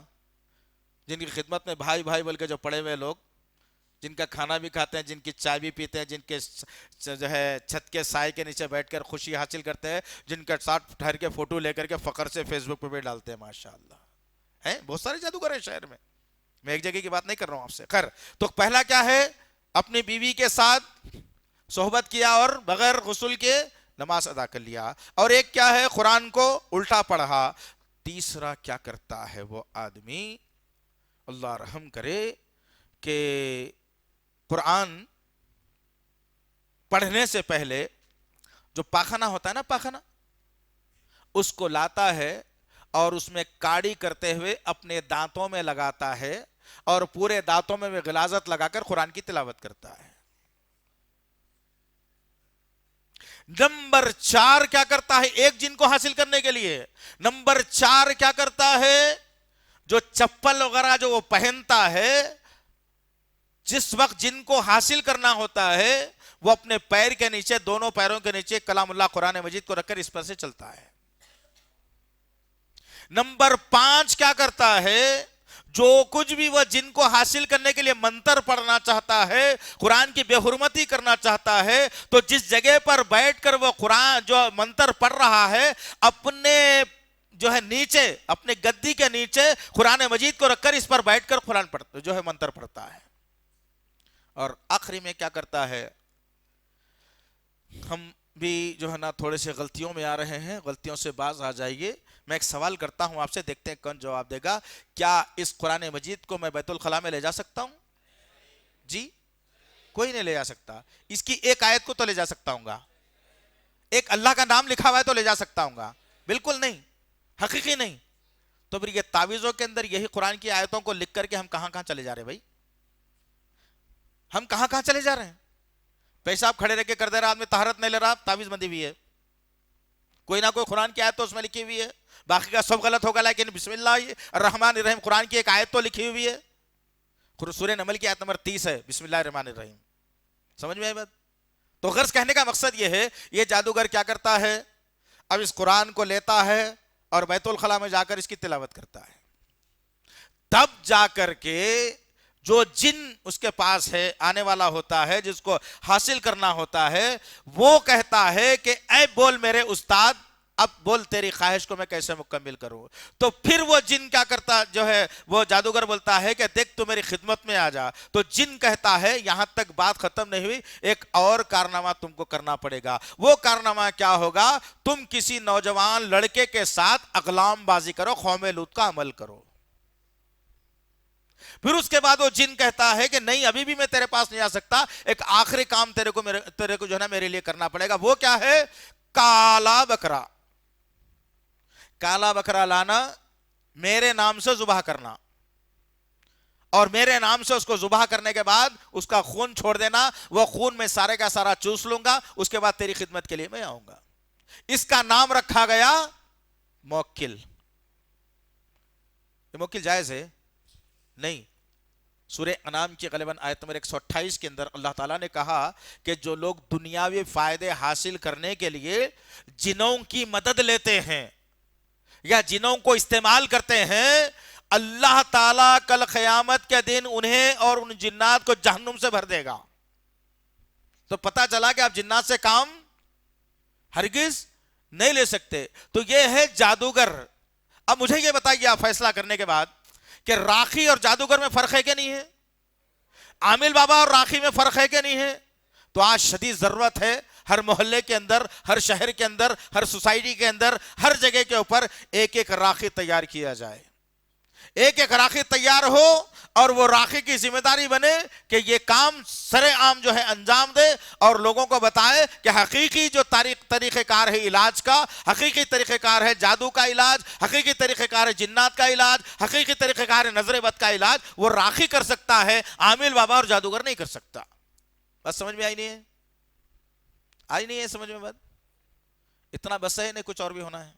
جن کی خدمت میں بھائی بھائی بول کے جو پڑے ہوئے لوگ، جن کا کھانا بھی کھاتے ہیں، جن کی چائے بھی پیتے ہیں، جن کے جو ہے چھت کے سائے کے نیچے بیٹھ کر خوشی حاصل کرتے ہیں، جن کا ساتھ ٹھہر کے فوٹو لے کر کے فخر سے فیس بک پہ بھی ڈالتے ہیں. ماشاءاللہ ہیں بہت سارے جادوگر ہیں شہر میں. میں ایک جگہ کی بات نہیں کر رہا ہوں آپ سے. خیر، تو پہلا کیا ہے؟ اپنی بیوی کے ساتھ صحبت کیا اور بغیر غسل کے نماز ادا کر لیا. اور ایک کیا ہے؟ قرآن کو الٹا پڑھا. تیسرا کیا کرتا ہے وہ آدمی، اللہ رحم کرے، کہ قرآن پڑھنے سے پہلے جو پاخانہ ہوتا ہے نا، پاخانہ، اس کو لاتا ہے اور اس میں کاڑی کرتے ہوئے اپنے دانتوں میں لگاتا ہے اور پورے دانتوں میں غلاظت لگا کر قرآن کی تلاوت کرتا ہے. نمبر 4 کیا کرتا ہے ایک جن کو حاصل کرنے کے لیے؟ نمبر 4 کیا کرتا ہے؟ جو چپل وغیرہ جو وہ پہنتا ہے، جس وقت جن کو حاصل کرنا ہوتا ہے، وہ اپنے پیر کے نیچے، دونوں پیروں کے نیچے کلام اللہ قرآن مجید کو رکھ کر اس پر سے چلتا ہے. نمبر 5 کیا کرتا ہے؟ جو کچھ بھی وہ جن کو حاصل کرنے کے لیے منتر پڑھنا چاہتا ہے، قرآن کی بے حرمتی کرنا چاہتا ہے، تو جس جگہ پر بیٹھ کر وہ قرآن جو منتر پڑھ رہا ہے، اپنے جو ہے نیچے، اپنے گدی کے نیچے قرآن مجید کو رکھ کر اس پر بیٹھ کر قرآن پڑھتا، جو ہے منتر پڑھتا ہے. اور آخری میں کیا کرتا ہے؟ ہم بھی جو ہے نا تھوڑے سے غلطیوں میں آ رہے ہیں، غلطیوں سے باز آ جائیے. میں ایک سوال کرتا ہوں آپ سے، دیکھتے ہیں کون جواب دے گا. کیا اس قرآن مجید کو میں بیت الخلاء میں لے جا سکتا ہوں؟ جی کوئی نہیں لے جا سکتا. اس کی ایک آیت کو تو لے جا سکتا ہوں گا، ایک اللہ کا نام لکھا ہوا ہے تو لے جا سکتا ہوں گا؟ بالکل نہیں، حقیقی نہیں. تو پھر یہ تعویذوں کے اندر یہی قرآن کی آیتوں کو لکھ کر کے ہم کہاں کہاں چلے جا رہے ہیں بھائی؟ ہم کہاں کہاں چلے جا رہے ہیں؟ پیشاب کھڑے رہ کے کر دے رہا آدمی، طہارت نہیں لے رہا، تعویذ بندی ہوئی ہے، کوئی نہ کوئی قرآن کی آیت تو اس میں لکھی ہوئی ہے، باقی کا سب غلط ہوگا لیکن بسم اللہ الرحمن الرحیم قرآن کی ایک آیت تو لکھی ہوئی ہے، سورہ نمل کی آیت نمبر 30 ہے، بسم اللہ الرحمن الرحیم. سمجھ میں آئی بات؟ تو غرض کہنے کا مقصد یہ ہے، یہ جادوگر کیا کرتا ہے، اب اس قرآن کو لیتا ہے اور بیت الخلاء میں جا کر اس کی تلاوت کرتا ہے. تب جا کر کے جو جن اس کے پاس ہے آنے والا ہوتا ہے، جس کو حاصل کرنا ہوتا ہے، وہ کہتا ہے کہ اے بول میرے استاد، اب بول تیری خواہش کو میں کیسے مکمل کروں. تو پھر وہ جن کیا کرتا جو ہے، وہ جادوگر بولتا ہے کہ دیکھ تو میری خدمت میں آ جا. تو جن کہتا ہے یہاں تک بات ختم نہیں ہوئی، ایک اور کارنامہ تم کو کرنا پڑے گا. وہ کارنامہ کیا ہوگا؟ تم کسی نوجوان لڑکے کے ساتھ اقلام بازی کرو، قوم لوط کا عمل کرو. پھر اس کے بعد وہ جن کہتا ہے کہ نہیں ابھی بھی میں تیرے پاس نہیں آ سکتا، ایک آخری کام تیرے کو جو ہے نا میرے لیے کرنا پڑے گا. وہ کیا ہے؟ کالا بکرا. کالا بکرا لانا، میرے نام سے ذبح کرنا، اور میرے نام سے اس کو ذبح کرنے کے بعد اس کا خون چھوڑ دینا. وہ خون میں سارے کا سارا چوس لوں گا، اس کے بعد تیری خدمت کے لیے میں آؤں گا. اس کا نام رکھا گیا موکل. یہ موکل جائز ہے؟ نہیں. سورہ انعام کی غالباً آیت نمبر 128 کے اندر اللہ تعالیٰ نے کہا کہ جو لوگ دنیاوی فائدے حاصل کرنے کے لیے جنوں کی مدد لیتے ہیں یا جنوں کو استعمال کرتے ہیں، اللہ تعالیٰ کل قیامت کے دن انہیں اور ان جنات کو جہنم سے بھر دے گا. تو پتہ چلا کہ آپ جنات سے کام ہرگز نہیں لے سکتے. تو یہ ہے جادوگر. اب مجھے یہ بتائیے آپ فیصلہ کرنے کے بعد کہ راقی اور جادوگر میں فرق ہے کہ نہیں ہے؟ عامل بابا اور راقی میں فرق ہے کہ نہیں ہے؟ تو آج شدید ضرورت ہے ہر محلے کے اندر، ہر شہر کے اندر، ہر سوسائٹی کے اندر، ہر جگہ کے اوپر ایک ایک راقی تیار کیا جائے. ایک ایک راقی تیار ہو اور وہ راقی کی ذمہ داری بنے کہ یہ کام سرے عام جو ہے انجام دے اور لوگوں کو بتائے کہ حقیقی جو طریقہ کار ہے علاج کا، حقیقی طریقہ کار ہے جادو کا علاج، حقیقی طریقہ کار ہے جنات کا علاج، حقیقی طریقہ کار ہے نظر بد کا علاج وہ راقی کر سکتا ہے، عامل بابا اور جادوگر نہیں کر سکتا. بس سمجھ میں آئی نہیں ہے؟ آئی نہیں ہے سمجھ میں بات؟ اتنا بس ہے، نہیں کچھ اور بھی ہونا ہے؟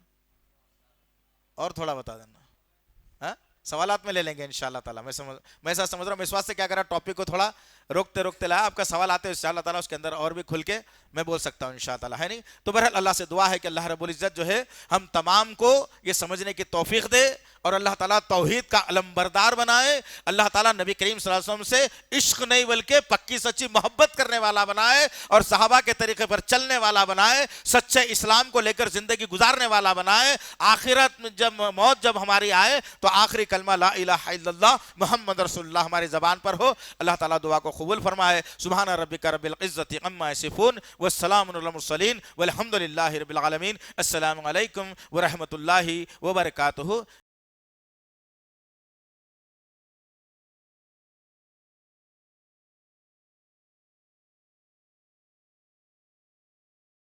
اور تھوڑا بتا دینا. ہاں سوالات میں لے لیں گے انشاءاللہ تعالیٰ. میں ایسا سمجھ رہا ہوں، میں اس واسطے کیا کرا ٹاپک کو تھوڑا روکتے لایا. آپ کا سوال آتے ہیں انشاءاللہ تعالیٰ اس کے اندر اور بھی کھل کے میں بول سکتا ہوں انشاءاللہ تعالیٰ، ہے نہیں؟ تو بہرحال اللہ سے دعا ہے کہ اللہ رب العزت جو ہے ہم تمام کو یہ سمجھنے کی توفیق دے اور اللہ تعالیٰ توحید کا علمبردار بنائے. اللہ تعالیٰ نبی کریم صلی اللہ علیہ وسلم سے عشق نہیں بلکہ پکی سچی محبت کرنے والا بنائے اور صحابہ کے طریقے پر چلنے والا بنائے، سچے اسلام کو لے کر زندگی گزارنے والا بنائے. آخرت میں جب ہماری آئے تو آخری کلمہ لا الہ الا اللہ محمد رسول اللہ ہماری زبان پر ہو. اللہ تعالیٰ دعا کو قبول فرمائے. سبحان ربک رب العزت عما یصفون والسلام علی المرسلین والحمد للہ رب العالمین. السلام علیکم ورحمۃ اللہ وبرکاتہ.